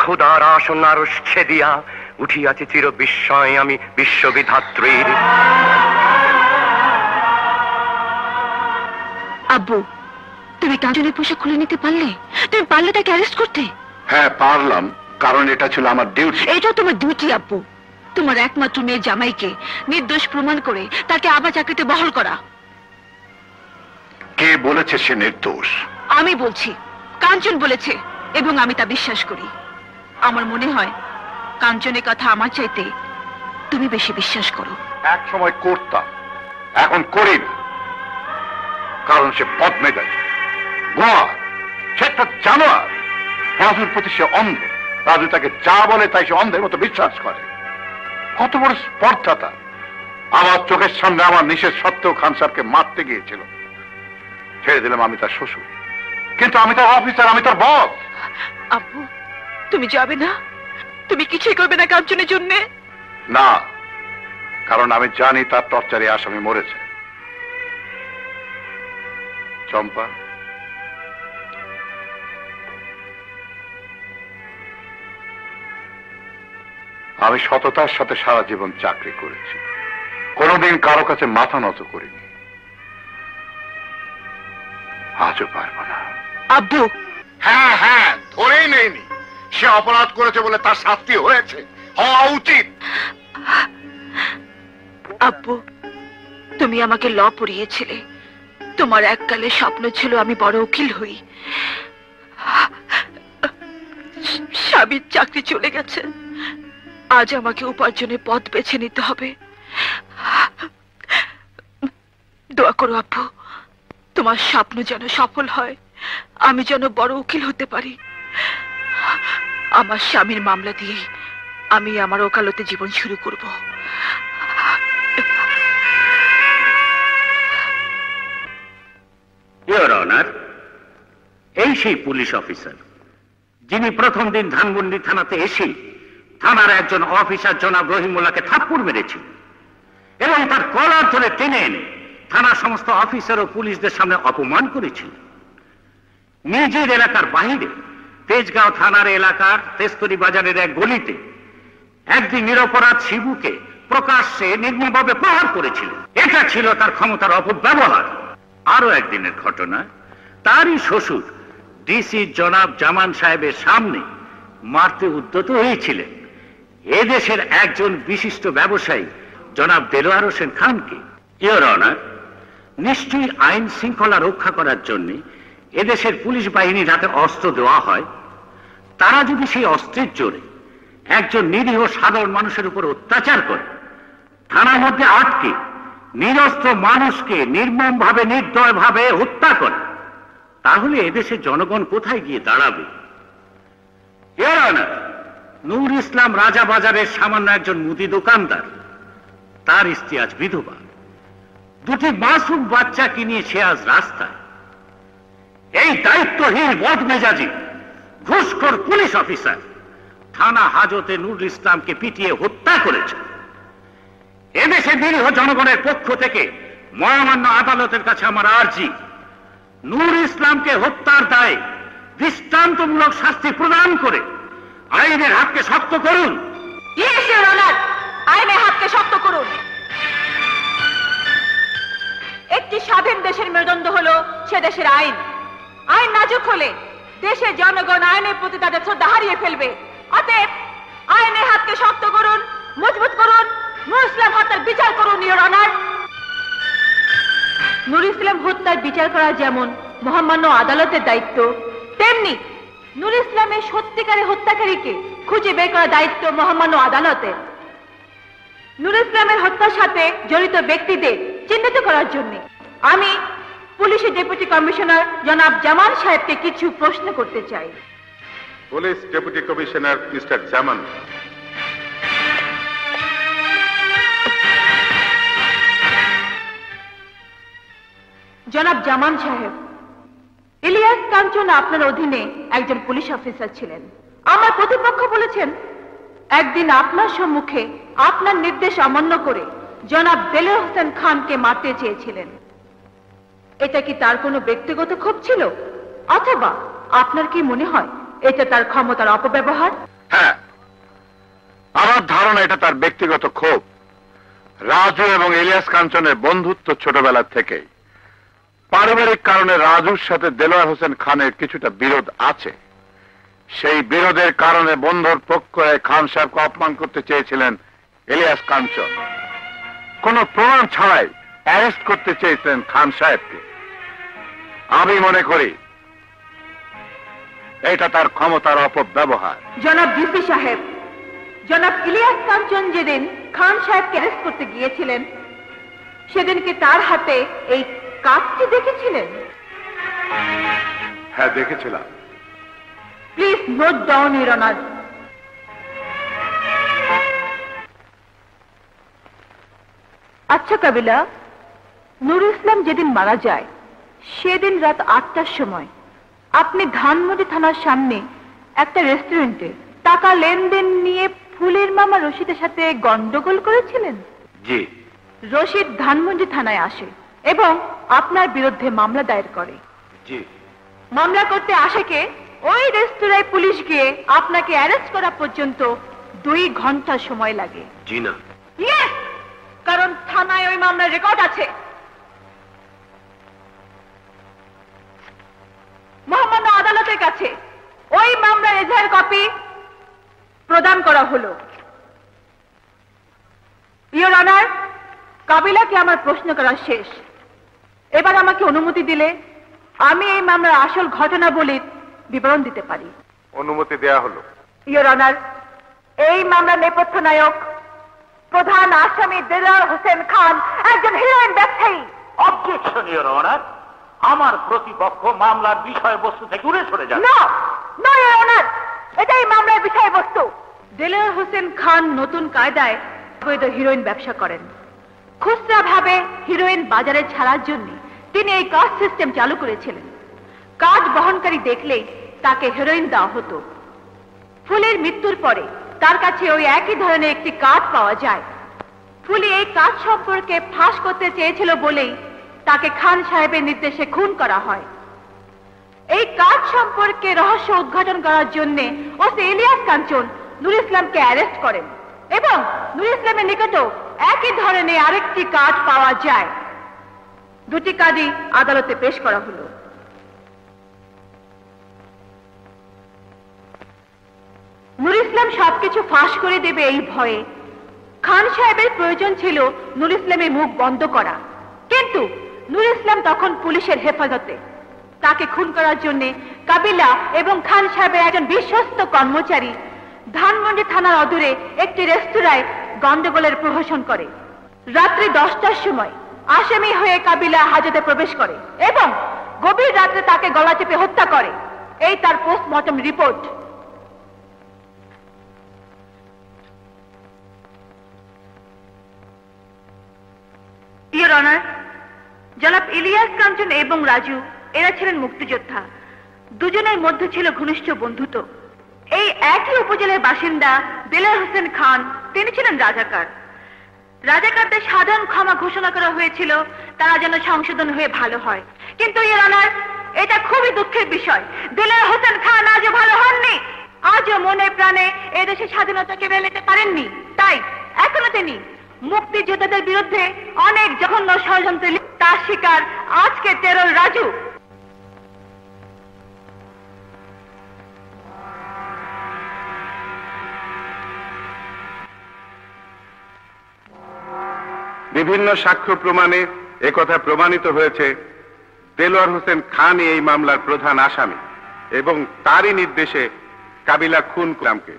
[SPEAKER 5] খোদার আসন আরশ ছেদিয়া, উঠিয়াছে চির বিস্ময় আমি বিশ্ববিধাত্রীর।
[SPEAKER 12] আব্বু, তুমি কাঞ্চনের পোশাক খুলে নিতে পারলে? তুমি পারলে তাকে অ্যারেস্ট করতে?
[SPEAKER 7] হ্যাঁ পারলাম, কারণ এটা ছিল আমার ডিউটি।
[SPEAKER 12] এটা তোমার ডিউটি আব্বু, তোমার একমাত্র মেয়ে জামাইকে নির্দোষ প্রমাণ করে তাকে আবার চাকরিতে বহাল করা।
[SPEAKER 7] কে বলেছে সে নির্দোষ?
[SPEAKER 12] আমি বলছি, কাঞ্চন বলেছে, এবং আমি তা বিশ্বাস করি। আমার মনে হয় কাঞ্চনের কথা আমার চাইতে তুমি বেশি বিশ্বাস করো।
[SPEAKER 7] এক সময় করতাম, এখন করি না, কারণ সে বদমেজাজ, গোয়ার, সে একটা জানোয়ার। রাজুর প্রতি সে অন্ধ। রাজু তাকে যা বলে তাই সে অন্ধের মতো বিশ্বাস করে। কত বড় স্পর্ধা তার! আমার চোখের সামনে আমার নিষেধ সত্ত্বেও খান সাহেবকে মারতে গিয়েছিল। ছেড়ে দিলাম, আমি তার শ্বশুর, কিন্তু আমি তার অফিসার, আমি তার বস।
[SPEAKER 12] আব্বু, তুমি যাবে না? তুমি কিছুই করবে না কাঞ্চনের জন্য?
[SPEAKER 7] না, কারণ আমি জানি তার টর্চারে আসামি মরেছে। চম্পা, আমি সততার সাথে সারা জীবন চাকরি করেছি, কোনোদিন কারো কাছে মাথা নত করিনি, আজও পারবো না।
[SPEAKER 12] আব্বু।
[SPEAKER 7] হ্যাঁ হ্যাঁ, ধরেই নেইনি। সে অপরাধ করেছে বলে তার শাস্তি হয়েছে, হওয়া উচিত।
[SPEAKER 12] আব্বু, তুমি আমাকে ল পড়িয়েছিলে। তোমার এককালে স্বপ্ন ছিল আমি বড় উকিল হই। স্বামীর চাকরি চলে গেছে, আজ আমাকে উপার্জনের পথ বেছে নিতে হবে। দোয়া করো আব্বু, তোমার স্বপ্ন যেন সফল হয়, আমি যেন বড় উকিল হতে পারি। আমার স্বামীর মামলা দিয়ে আমি আমার ওকালতে জীবন শুরু করব।
[SPEAKER 13] ইওর অনার, এই সেই পুলিশ অফিসার যিনি প্রথম দিন ধানমন্ডি থানাতে এসে থানার একজন অফিসার জনাব রহিমুল্লাহকে থাপ্পড় মেরেছিল এবং তার কলার ধরে টেনে এনে থানার সমস্ত অফিসার ও পুলিশদের সামনে অপমান করেছিল। নিজের এলাকার বাইরে তেজগাঁও থানার এলাকার তেস্তরি বাজারের এক গলিতে একদিন নিরপরাধ শিবুকে প্রকাশ্যে নির্মমভাবে প্রহার করেছিল। এটা ছিল তার ক্ষমতার অপব্যবহার। আরো একদিনের ঘটনা, তারই শ্বশুর ডিসি জনাব জামান সাহেবের সামনে মারতে উদ্যত হয়েছিলেন এদেশের একজন বিশিষ্ট ব্যবসায়ী জনাব দেলোয়ার হোসেন খানকে। ইওর অনার, নিশ্চয়ই আইন শৃঙ্খলা রক্ষা করার জন্য এদেশের পুলিশ বাহিনীর হাতে অস্ত্র দেওয়া হয়। তারা যদি সেই অস্ত্রের জোরে একজন নিরীহ সাধারণ মানুষের উপর অত্যাচার করে, থানার মধ্যে আটকে নিরস্ত্র মানুষকে নির্মমভাবে নির্দয়ভাবে হত্যা করে, তাহলে এদেশের জনগণ কোথায় গিয়ে দাঁড়াবে? নূর ইসলাম রাজাবাজারের সামান্য একজন মুদি দোকানদার, তার স্ত্রী আজ বিধবা, দুটি মাসুম বাচ্চাকে নিয়ে সে আজ রাস্তায়। এই দায়িত্বহীন বদমেজাজি ঘুষখোর পুলিশ অফিসার থানা হাজতে নূর ইসলামকে পিটিয়ে হত্যা করেছে। এদেশে নিরীহ জনগণের পক্ষ থেকে মহামান্য আদালতের কাছে আমার আর্জি, নূর ইসলামকে হত্যার দায়ে দৃষ্টান্তমূলক শাস্তি প্রদান করে আইনের হাতকে শক্ত করুন।
[SPEAKER 12] আইনের হাতকে শক্ত করুন। একটি স্বাধীন দেশের মেরুদণ্ড হলো সে দেশের আইন। আইন নাজুক হলে দেশের জনগণ আইনের প্রতি তাদের শ্রদ্ধা হারিয়ে ফেলবে। অতএব আইনের হাতকে শক্ত করুন, মজবুত করুন, নূর ইসলাম হত্যার বিচার করুন। ইওর অনার, নূর ইসলাম হত্যার বিচার করা যেমন মহামান্য আদালতের দায়িত্ব, তেমনি নূর ইসলামের সত্যিকারের হত্যাকারীকে খুঁজে বের করার দায়িত্ব মহামান্য আদালতের। নূর ইসলামের হত্যার সাথে জড়িত ব্যক্তিদের চিহ্নিত করার জন্য আমি পুলিশের ডেপুটি কমিশনার জনাব জামান সাহেবকে কিছু প্রশ্ন করতে চাই।
[SPEAKER 9] পুলিশ ডেপুটি কমিশনার মিস্টার জামান।
[SPEAKER 12] জনাব জামান সাহেব, ইলিয়াস কাঞ্চন আপনার অধীনে একজন পুলিশ অফিসার ছিলেন। আমার প্রতিপক্ষ বলেছেন একদিন আপনার সম্মুখে আপনার নির্দেশ অমান্য করে জনাব দেলোয়ার হোসেন খানকে মারতে চেয়েছিলেন। এটা কি তার কোনো ব্যক্তিগত ক্ষোভ ছিল, অথবা আপনার কি মনে হয় এটা তার ক্ষমতার অপব্যবহার?
[SPEAKER 9] হ্যাঁ, আমার ধারণা এটা তার ব্যক্তিগত ক্ষোভ। রাজু এবং ইলিয়াস কাঞ্চনের বন্ধুত্ব ছোটবেলার থেকেই। পারিবারিক কারণে রাজুর সাথে দেলোয়ার হোসেন খানের কিছুটা বিরোধ আছে। সেই বিরোধের কারণে বন্ধুর পক্ষ হয়ে খান সাহেবকে অপমান করতে চেয়েছিলেন ইলিয়াস কাঞ্চন। কোনো প্রমাণ ছাড়াই অ্যারেস্ট করতে চেয়েছিলেন খান সাহেবকে। আমি মনে করি এটা তার ক্ষমতার অপব্যবহার।
[SPEAKER 12] জনাব ডিসি সাহেব, জনাব ইলিয়াস কাঞ্চন যেদিন খান সাহেবকে অ্যারেস্ট করতে গিয়েছিলেন সেদিন কি তার হাতে এই কাজটি দেখেছিলেন?
[SPEAKER 9] হ্যাঁ, দেখেছিলাম।
[SPEAKER 12] Please note down your honour. আচ্ছা কাবিলা, নূর ইসলাম যেদিন মারা যায় সেদিন রাত 8টার সময় আপনি ধানমন্ডি থানার সামনে একটা রেস্টুরেন্টে টাকা লেনদেন নিয়ে ফুলের মামা রশিদের সাথে গন্ডগোল করেছিলেন।
[SPEAKER 13] জি।
[SPEAKER 12] রশিদ ধানমন্ডি থানায় আসে এবং আপনার বিরুদ্ধে মামলা দায়ের করে।
[SPEAKER 13] জি।
[SPEAKER 12] মামলা করতে আসেকে ওই রেস্তোরাঁয় পুলিশ গিয়ে আপনাকে অ্যারেস্ট করা পর্যন্ত 2 ঘন্টা সময় লাগে।
[SPEAKER 11] জি না।
[SPEAKER 12] ইয়েস, কারণ থানায় ওই মামলার রেকর্ড আছে। মহামান্য আদালতের কাছে ওই মামলার এজাহার কপি প্রদান করা হলো। ইওর অনার, কাবিলাকে আমার প্রশ্ন করা শেষ। এবার আমাকে অনুমতি দিলে আমি এই মামলার আসল ঘটনাবলীর বিবরণ দিতে পারি।
[SPEAKER 9] অনুমতি দেয়া হলো।
[SPEAKER 12] ইওর অনার, এই মামলার নেপথ্য নায়ক প্রধান আসামি দেলোয়ার হোসেন খান একজন হিরোইন ব্যবসায়ী।
[SPEAKER 13] অবজেকশন ইওর অনার, আমার প্রতিপক্ষ মামলার বিষয়বস্তু থেকে দূরে সরে যান।
[SPEAKER 12] না না ইওর অনার, এটাই মামলার বিষয়বস্তু। দেলোয়ার হোসেন খান নতুন কায়দায় অবৈধ হিরোইন ব্যবসা করেন। খুচরা ভাবে হিরোইন বাজারে ছাড়ার জন্য তিনি এই কার্ড সিস্টেম চালু করেছিলেন। কার্ড বহনকারী দেখলেই তাকে হেরোইন দেওয়া হতো। ফুলের মৃত্যুর পরে তার কাছে ওই একই ধরনের একটি কার্ড পাওয়া যায়। ফুলি এই কার্ড সম্পর্কে ফাঁস করতে চেয়েছিল বলেই তাকে খান সাহেবের নির্দেশে খুন করা হয়। এই কার্ড সম্পর্কে রহস্য উদ্ঘাটন করার জন্য ওসি ইলিয়াস কাঞ্চন নূর ইসলামকে অ্যারেস্ট করেন এবং নূর ইসলামের নিকটও একই ধরনের আরেকটি কার্ড পাওয়া যায়। 2টি কার্ডই আদালতে পেশ করা হলো। নূর ইসলাম সবকিছু ফাঁস করে দেবে এই ভয়ে খান সাহেবের প্রয়োজন ছিল নূর ইসলামের মুখ বন্ধ করা। কিন্তু নূর ইসলাম তখন পুলিশের হেফাজতে। তাকে খুন করার জন্য কাবিলা এবং খান সাহেবের একজন বিশ্বস্ত কর্মচারী ধানমন্ডি থানার অদূরে একটি রেস্তোরাঁয় গন্ডগোলের প্রহসন করে। রাত্রি 10টার সময় আসামি হয়ে কাবিলা হাজতে প্রবেশ করে এবং গভীর রাত্রে তাকে গলা চেপে হত্যা করে। এই তার পোস্টমর্টম রিপোর্ট। ইয়োর অনার, জনাব ইলিয়াস কাঞ্চন এবং রাজু এরা ছিলেন মুক্তিযোদ্ধা। দুজনের মধ্যে ছিল ঘনিষ্ঠ বন্ধুত্ব। এই একই উপজেলার বাসিন্দা দেলোয়ার হোসেন খান, তিনি ছিলেন রাজাকার। রাজাকারদের সাধারণ ক্ষমা ঘোষণা করা হয়েছিল তারা যেন সংশোধন হয়ে ভালো হয়, কিন্তু ইয়োর অনার, এটা খুবই দুঃখের বিষয়, দেলোয়ার হোসেন খান আজও ভালো হননি। আজও মনে প্রাণে এদেশের স্বাধীনতাকে মেনে নিতে পারেননি। তাই এখনো তিনি মুক্তিযোদ্ধাদের বিরুদ্ধে অনেক জঘন্য ষড়যন্ত্রে তার শিকার আজকে টেরর রাজু।
[SPEAKER 9] বিভিন্ন সাক্ষ্য প্রমাণে একথা প্রমাণিত হয়েছে দেলোয়ার হোসেন খানই এই মামলার প্রধান আসামি এবং তারই নির্দেশে কাবিলা খুন করলামকে।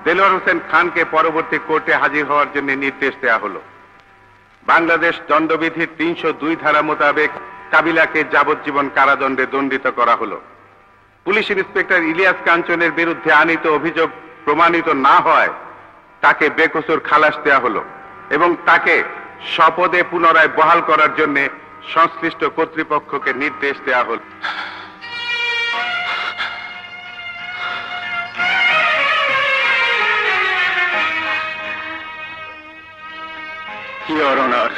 [SPEAKER 9] দেলোয়ার হোসেন খানকে পরবর্তী কোর্টে হাজির হওয়ার জন্য নির্দেশ দেওয়া হলো। বাংলাদেশ দণ্ডবিধির 302 ধারা মোতাবেক কাবিলাকে যাবজ্জীবন কারাদণ্ডে দণ্ডিত করা হলো। পুলিশ ইন্সপেক্টর ইলিয়াস কাঞ্চনের বিরুদ্ধে আনিত অভিযোগ প্রমাণিত না হয় তাকে বেকসুর খালাস দেওয়া হলো এবং তাকে স্বপদে পুনরায় বহাল করার জন্য সংশ্লিষ্ট কর্তৃপক্ষকে নির্দেশ দেওয়া হল।
[SPEAKER 10] ইয়োর অনার,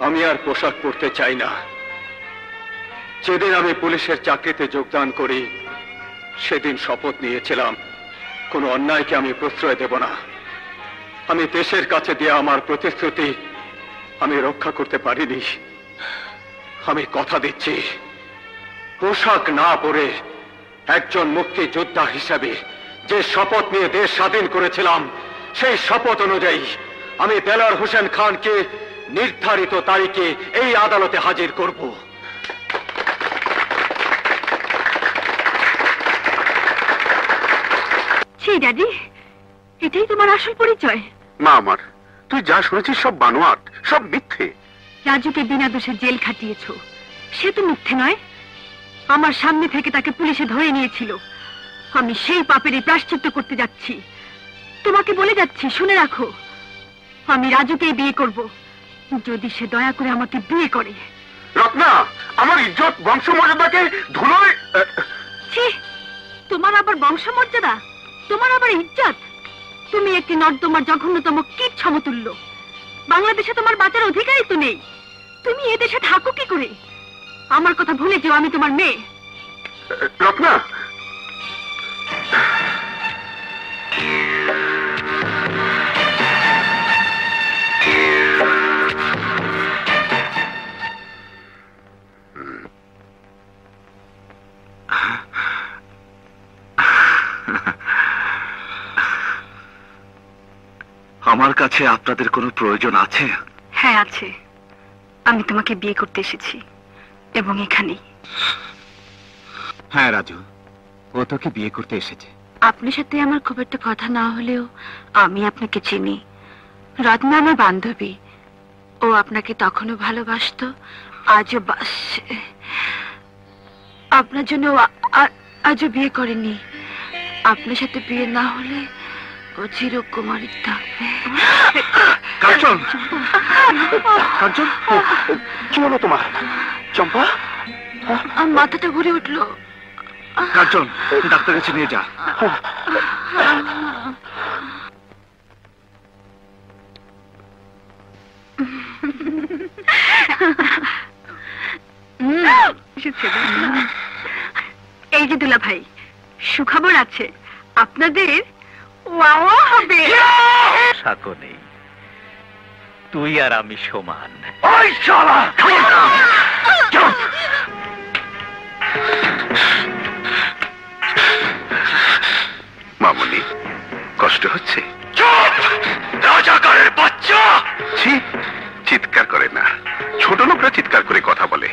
[SPEAKER 10] আমি আর পোশাক পরতে চাই না। যেদিন আমি পুলিশের চাকরিতে যোগদান করি সেদিন শপথ নিয়েছিলাম কোনো অন্যায়কে আমি প্রশ্রয় দেব না। আমি দেশের কাছে দিয়ে আমার প্রতিশ্রুতি আমি রক্ষা করতে পারিনি। আমি কথা দিচ্ছি, পোশাক না পরে একজন মুক্তিযোদ্ধা হিসাবে যে শপথ নিয়ে দেশ স্বাধীন করেছিলাম সেই শপথ অনুযায়ী আমি দেলোয়ার হোসেন খানকে নির্ধারিত তারিখে এই আদালতে হাজির করব।
[SPEAKER 12] সেই ড্যাডি, এটাই তোমার আসল পরিচয়?
[SPEAKER 7] মা আমার, তুই যা শুনেছিস সব বানোয়াট, সব মিথ্যে।
[SPEAKER 12] রাজুকে বিনা দোষে জেল খাটিয়েছ, সে তো মিথ্যে নয়। আমার সামনে থেকে তাকে পুলিশে ধরে নিয়েছিল। আমি সেই পাপেরই প্রায়শ্চিত্ত করতে যাচ্ছি। তোমাকে বলে যাচ্ছি, শুনে রাখো, আমি রাজুকে বিয়ে করব যদি সে দয়া করে আমাকে বিয়ে করে।
[SPEAKER 7] রত্না, আমার ইজ্জত বংশমর্যাদাকে ধুলোয়।
[SPEAKER 12] ছি, তোমার আবার বংশমর্যাদা, তোমার আবার ইজ্জত? তুমি একটি নর্দমার জঘন্যতম কীট সমতুল্য। বাংলাদেশে তোমার বাঁচার অধিকারই তো নেই। তুমি এদেশে থাকো কি করে? আমার কথা ভুলে যেও, আমি তোমার মেয়ে।
[SPEAKER 7] রত্না,
[SPEAKER 1] আমার কাছে আপনাদের কোনো প্রয়োজন আছে?
[SPEAKER 12] হ্যাঁ আছে। আমি তোমাকে বিয়ে করতে এসেছি এবং এখানেই।
[SPEAKER 10] হ্যাঁ রাজু, ও তোকে বিয়ে করতে এসেছে।
[SPEAKER 12] আপনার সাথে আমার খুব একটা কথা না হলেও আমি আপনাকে চিনি। রত্না আমার বান্ধবী। ও আপনাকে তখনও ভালোবাসতো, আজও বাসছে। আপনার জন্য আজও বিয়ে করেনি। আপনার সাথে বিয়ে না হলে ও চিরকুমারী থাকবে।
[SPEAKER 1] কাঞ্চন, কাঞ্চন, কি হলো তোমার? চম্পা,
[SPEAKER 12] মাথাটা ঘুরে উঠলো।
[SPEAKER 1] কাঞ্চন, ডাক্তার কাছে নিয়ে যা।
[SPEAKER 12] এই যে দুলা ভাই, সুখবর আছে, আপনাদের ওয়াও হবে।
[SPEAKER 1] সাথে নেই, তুই আর আমি সমান।
[SPEAKER 6] ওই শালা!
[SPEAKER 7] মামুনি, কষ্ট হচ্ছে?
[SPEAKER 6] রাজাকারের বাচ্চা!
[SPEAKER 7] ছি, চিৎকার করে না। ছোট লোকরা বলে।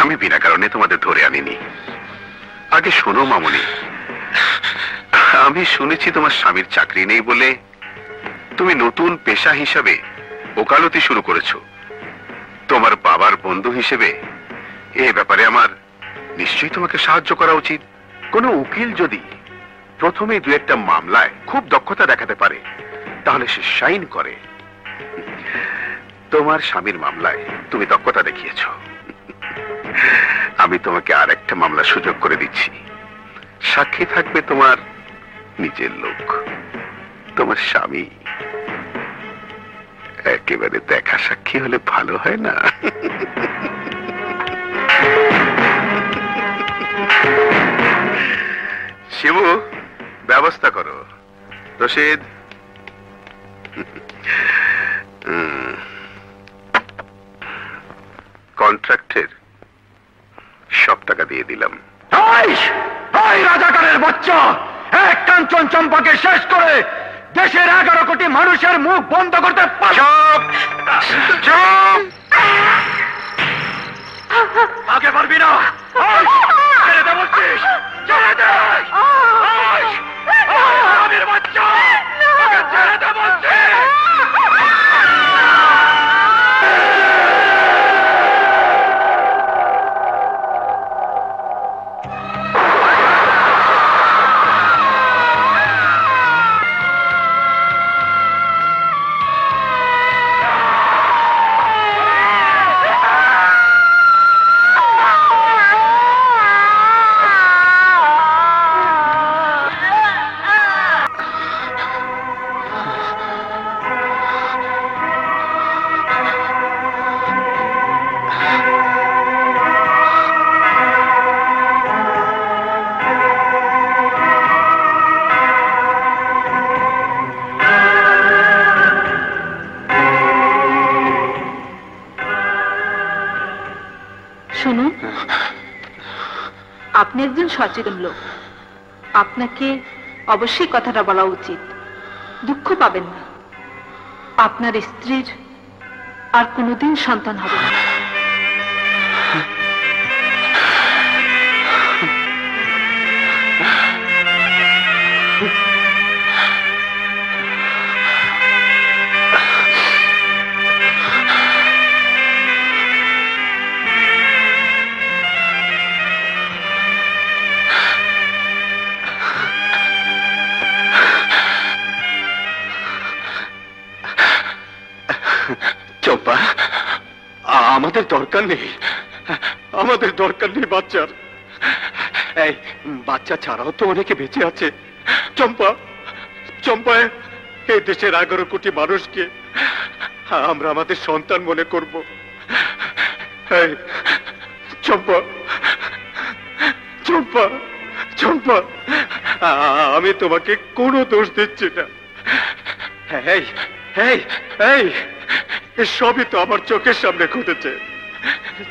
[SPEAKER 7] আমি বিনা কারণে তোমাদের ধরে আনিনি। আগে শোনো মামুনি, আমি শুনেছি তোমার স্বামীর চাকরি নেই বলে তুমি নতুন পেশা হিসাবে ওকালতি শুরু করেছো। তোমার বাবার বন্ধু হিসেবে এ ব্যাপারে আমার নিশ্চয়ই তোমাকে সাহায্য করা উচিত। কোনো উকিল যদি প্রথমে দু একটা মামলায় খুব দক্ষতা দেখাতে পারে তাহলে সে সাইন করে। তোমার স্বামীর মামলায় তুমি দক্ষতা দেখিয়েছ, আমি তোমাকে আর একটা মামলা সুযোগ করে দিচ্ছি। সাক্ষী থাকবে তোমার নিজের লোক, তোমার স্বামী। একেবারে দেখা সাক্ষী হলে ভালো হয় না? শিবু, ব্যবস্থা করো। রশিদ, কন্ট্রাক্টের সব টাকা দিয়ে দিলাম।
[SPEAKER 10] রাজাকারের বাচ্চা, এক কাঞ্চন চম্পাকে শেষ করে দেশের 11 কোটি মানুষের মুখ বন্ধ করতে পারো। আগে পারবি না, ছেড়ে দে বলছিস, ছেড়ে দে। আমির বাচ্চা, ছেড়ে দে বলছিস।
[SPEAKER 12] শুনুন, আপনি একজন সচেতন লোক, আপনাকে অবশ্যই কথাটা বলা উচিত। দুঃখ পাবেন না, আপনার স্ত্রীর আর কোনোদিন সন্তান হবে না।
[SPEAKER 8] চম্পা, আমাদের দরকার নেই, আমাদের দরকার নেই বাচ্চার। এই বাচ্চা ছাড়াও তো অনেকে বেঁচে আছে। চম্পা, চম্পা, এই দেশের 11 কোটি মানুষকে আমরা আমাদের সন্তান মনে করব। এই চম্পা, চম্পা, চম্পা, আমি তোমাকে কোনো দোষ দিচ্ছি না। এই এই এই সবই তো আমার চোখের সামনে ঘটেছে।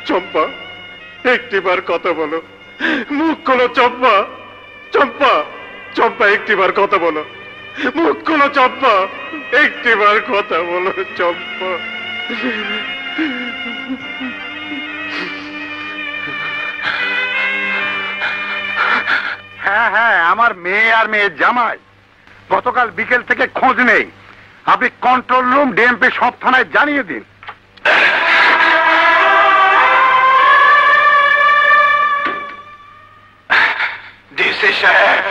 [SPEAKER 8] চম্পা, একটিবার কথা বলো, মুখ খোলো। চম্পা, চম্পা, চম্পা, একটিবার কথা বলো, মুখ খোলো। চম্পা, একটিবার কথা বলো। চম্পা,
[SPEAKER 9] হ্যাঁ হ্যাঁ, আমার মেয়ে আর মেয়ের জামাই গতকাল বিকেল থেকে খোঁজ নেই। আপনি কন্ট্রোল রুম, ডিএমপি সব থানায় জানিয়ে দিন।
[SPEAKER 1] ডিসি সাহেব।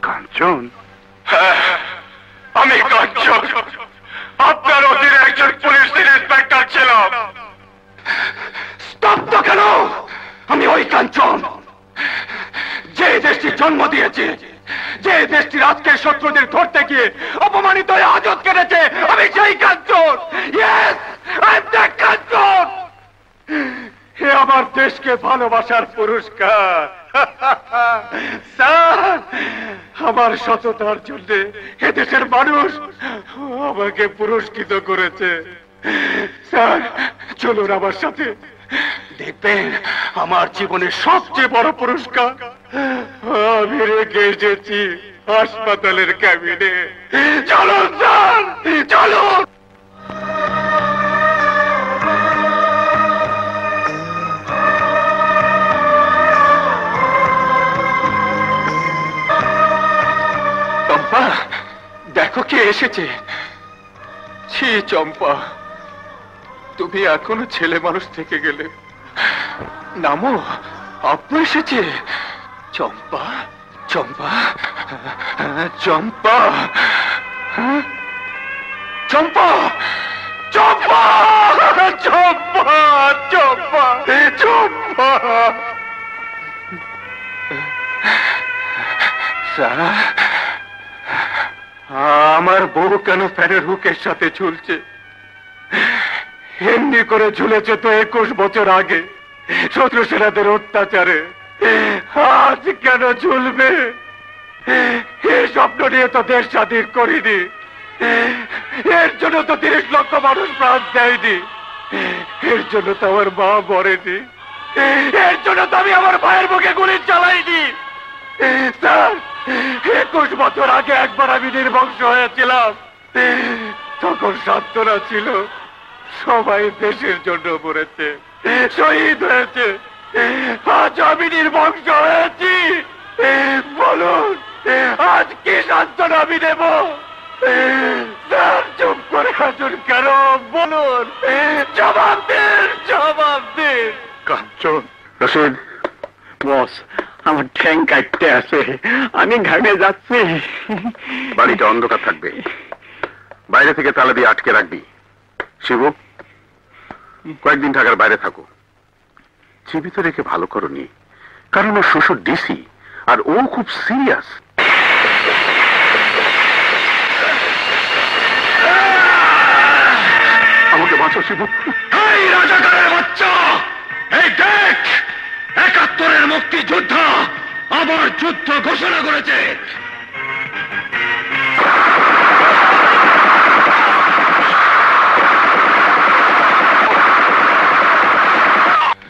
[SPEAKER 9] কাঞ্চন?
[SPEAKER 1] হ্যাঁ, আমি কাঞ্চন, আপনার অধীনে একজন পুলিশ ইন্সপেক্টর ছিলাম।
[SPEAKER 10] স্তব্ধ কেন? আমি ওই কাঞ্চন, যে দেশটি জন্ম দিয়েছে, যে দেশটির আজকের শত্রুদের ধরতে গিয়ে অপমানিত হয়ে হাজত কেটেছে, আমি সেই কাঞ্চন। ইয়েস, আই এম দ্যাট কাঞ্চন। হে আমার দেশকে ভালোবাসার পুরস্কার। স্যার, আমার সততার জন্য এ দেশের মানুষ আমাকে পুরস্কৃত করেছে। স্যার, চলুন আমার সাথে, দেখবেন আমার জীবনের সবচেয়ে বড় পুরস্কার আমি রেখে এসেছি হাসপাতালের ক্যাবিনে। চলুন স্যার, চলুন।
[SPEAKER 8] দেখো কে এসেছে। ছি চম্পা, তুমি এখনো ছেলে মানুষ থেকে গেলে। নামো, আপু এসেছে। চম্পা, চম্পা, চম্পা, চম্পা, চম্পা, চম্পা, চম্পা, চম্পা। সারা, আমার বউ কেন ফ্যানের হুকের সাথে ঝুলছে? এমনি করে ঝুলেছে তো 21 বছর আগে শত্রু সেনাদের অত্যাচারে। আজ কেন ঝুলবে? এই স্বপ্ন নিয়ে তো দেশ স্বাধীন করিনি, এর জন্য তো 30 লক্ষ মানুষ প্রাণ দেয়নি, এর জন্য তো আমার মা মরেনি, এর জন্য তো আমি আমার ভাইয়ের মুখে গুলি চালাইনি। স্যার, 21 বছর আগে একবার আমি নির্বংশ হয়েছিলাম, তখন সান্ত্বনা ছিল। সবাই দেশের জন্য মরেছে, শহীদ হয়েছে। আজ আমি নির্বংশ হয়েছি, বলুন আজ কি সান্ত্বনা আমি দেব? স্যার চুপ করে আছেন কেন? বলুন, জবাব দিন, জবাব দিন।
[SPEAKER 9] কাঞ্চন, রশিদ, বস, আমার ঠ্যাং কাটতে আছে, আমি ঘামে যাচ্ছি। বাড়িটা অন্ধকার থাকবে, বাইরে থেকে তালা দিয়ে আটকে রাখবি। শিবু, কয়েকদিন ঢাকার বাইরে থাকো। জীবিত রেখে ভালো করনি, কারণ ওর শ্বশুর ডিসি আর ও খুব সিরিয়াস। আমাকে বাঁচো শিবু।
[SPEAKER 4] এই রাজাকারের বাচ্চা, এই দেখ, 71-এর মুক্তিযোদ্ধা আবার যুদ্ধ ঘোষণা করেছে।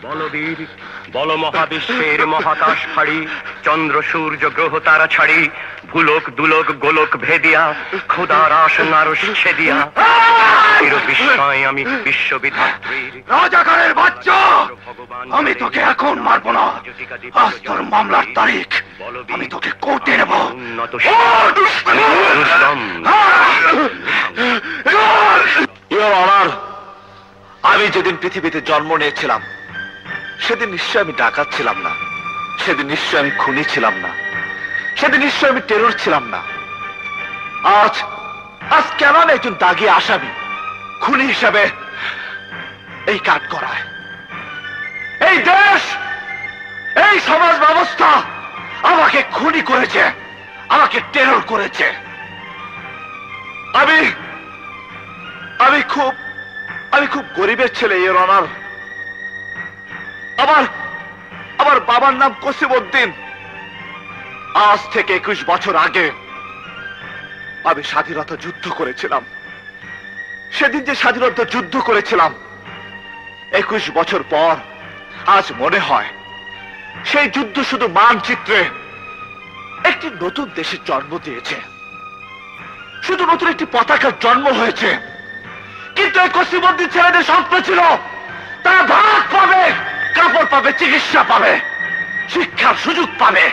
[SPEAKER 5] বলবীর, বল মহাবিশ্বের মহাকাশ ফাড়ি, চন্দ্র সূর্য গ্রহ তারা ছাড়ি, ভুলক দুলক গোলক ভেদিয়া, খোদার আসন আরশ ছেদিয়া, চির বিস্ময় আমি বিশ্ববিধাত্রীর।
[SPEAKER 1] রাজাকারের বাচ্চা, আমি তোকে এখন মারবো না। আজ তোর মামলার তারিখ, আমি তোকে কোর্টে নেব। আমি যেদিন পৃথিবীতে জন্ম নিয়েছিলাম সেদিন নিশ্চয় আমি ডাকাত ছিলাম না, সেদিন নিশ্চয় আমি খুনি ছিলাম না, সেদিন নিশ্চয় আমি টেরর ছিলাম না। আজ আজ কেন আমি একজন দাগী আসামি, খুনি হিসাবে এই কাজ করায়? এই দেশ, এই সমাজ ব্যবস্থা আমাকে খুনি করেছে, আমাকে টেরর করেছে। আমি খুব গরিবের ছেলে, এর অনার। আমার বাবার নাম কসিমউদ্দিন। আজ থেকে 21 বছর আগে আমি স্বাধীনতা যুদ্ধ করেছিলাম। সেদিন যে স্বাধীনতা যুদ্ধ করেছিলাম, 21 বছর পর আজ মনে হয় সেই যুদ্ধ শুধু মানচিত্রে একটি নতুন দেশের জন্ম দিয়েছে, শুধু নতুন একটি পতাকার জন্ম হয়েছে। কিন্তু এই কসিমউদ্দিন ছেলেদের স্বপ্ন ছিল তারা ভাত পাবে, কাপড় পাবে, চিকিৎসা পাবে, শিক্ষার সুযোগ পাবে।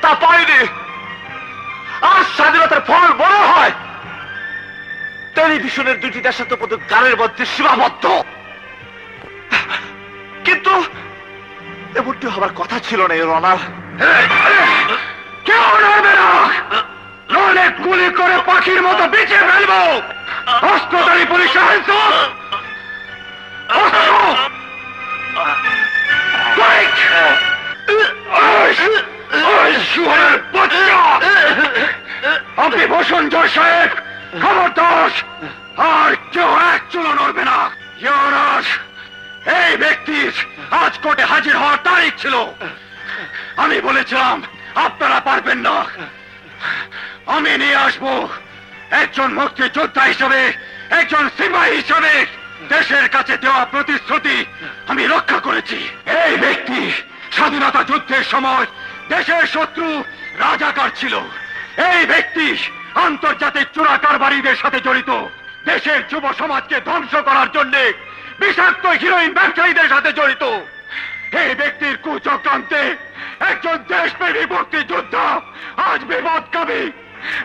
[SPEAKER 1] তা পায়নি। আজ স্বাধীনতার ফল বড় হয় টেলিভিশনের 2টি দেশাত্মবোধক গানের মধ্যে সীমাবদ্ধ। কিন্তু এমনটি হবার কথা ছিল না, এর অনার। কেউ নড়বে না, নইলে গুলি করে পাখির মতো বেঁচে ফেলবো। অস্ত্রধারী পুলিশ আপনি ভূষণ জয় সাহেব, খবরদার আর কেউ এক চুলো নড়বে না। এই ব্যক্তির আজ কোর্টে হাজির হওয়ার তারিখ ছিল। আমি বলেছিলাম আপনারা পারবেন না, আমি নিয়ে আসবো একজন মুক্তিযোদ্ধা হিসেবে, একজন সিপাহী হিসেবে। দেশের কাছে দেওয়া প্রতিশ্রুতি আমি রক্ষা করেছি। এই ব্যক্তি স্বাধীনতা যুদ্ধের সময় দেশের শত্রু রাজাকার ছিল। এই ব্যক্তি আন্তর্জাতিক চোরাকারবারীদের সাথে জড়িত, দেশের যুব সমাজকে ধ্বংস করার জন্য বিষাক্ত হিরোইন ব্যবসায়ীদের সাথে জড়িত। এই ব্যক্তির কুচক্রান্তে একজন দেশপ্রেমী মুক্তিযোদ্ধা আজ বিপদগামী।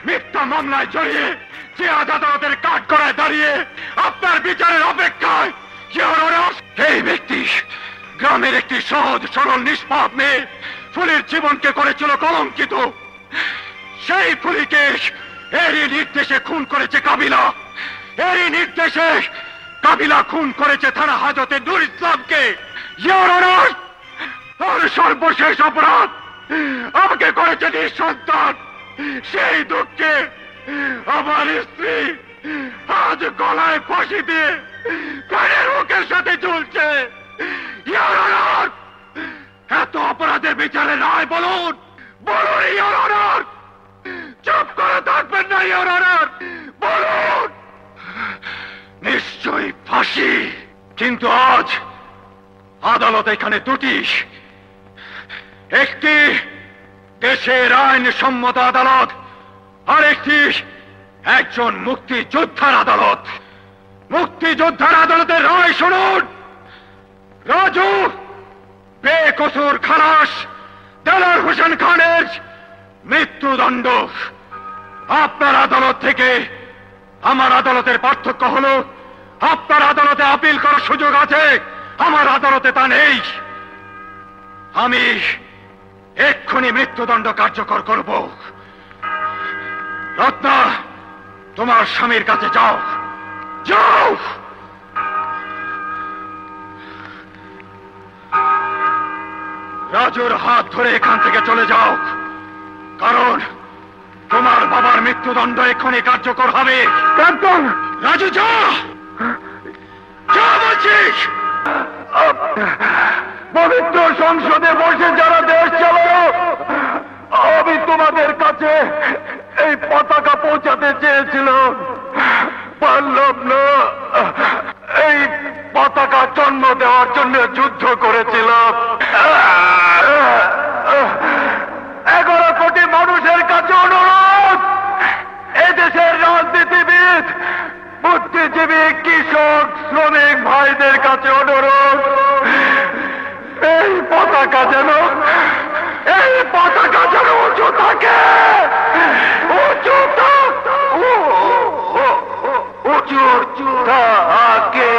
[SPEAKER 8] মিথ্যা মামলায় জড়িয়ে যে আদালতের কাঠ করায় দাঁড়িয়ে আপনার বিচারের অপেক্ষায় এই ব্যক্তি গ্রামের একটি সহজ সরল নিষ্পাপ মেয়ে ফুলির জীবনকে করেছিল কলঙ্কিত। সেই ফুলিকে এরই নির্দেশে খুন করেছে কাবিলা, এরই নির্দেশে কাবিলা খুন করেছে থানা হাজতে নূর ইসলামকে। আর সর্বশেষ অপরাধ আমাকে করেছে নিঃসন্তান। সেই দুঃখে আমার স্ত্রী আজ গলায় ফাঁসি দিয়ে প্রাণের মুখের সাথে ঝুলছে। এত অপরাধের বিচারে নয়, বলুন বলুন ইওর অনার, চুপ করে থাকবেন না ইওর অনার, বলুন। নিশ্চয়ই ফাঁসি, কিন্তু আজ আদালত এখানে দুটি, একটি দেশের আইন সম্মত আদালত আর একটি একজন মুক্তিযোদ্ধার আদালত। মুক্তিযোদ্ধার আদালতের রায় শুনুন। রাজু বেকসুর খালাস, দেলোয়ার হোসেন খানের মৃত্যুদণ্ড। আপনার আদালত থেকে আমার আদালতের পার্থক্য হলো আপনার আদালতে আপিল করার সুযোগ আছে, আমার আদালতে তা নেই। আমি এক্ষুনি মৃত্যুদণ্ড কার্যকর করব। রত্না, তোমার স্বামীর কাছে যাও, যাও। রাজুর হাত ধরে এখান থেকে চলে যাও, কারণ তোমার বাবার মৃত্যুদণ্ড এক্ষুনি কার্যকর হবে। ক্যাপ্টেন রাজু, যা, যা বলছিস। পবিত্র সংসদে বসে যারা দেশ চালাও, আমি তোমাদের কাছে এই পতাকা পৌঁছাতে চেয়েছিলাম, পারলাম না। এই পতাকা জন্ম দেওয়ার জন্য যুদ্ধ করেছিলাম। 11 কোটি মানুষের কাছে অনুরোধ, এদেশের রাজনীতিবিদ, বুদ্ধিজীবী, কৃষক, শ্রমিক ভাইদের কাছে অনুরোধ, এই পতাকা যেন উঁচু থাকে, উঁচু থাকে।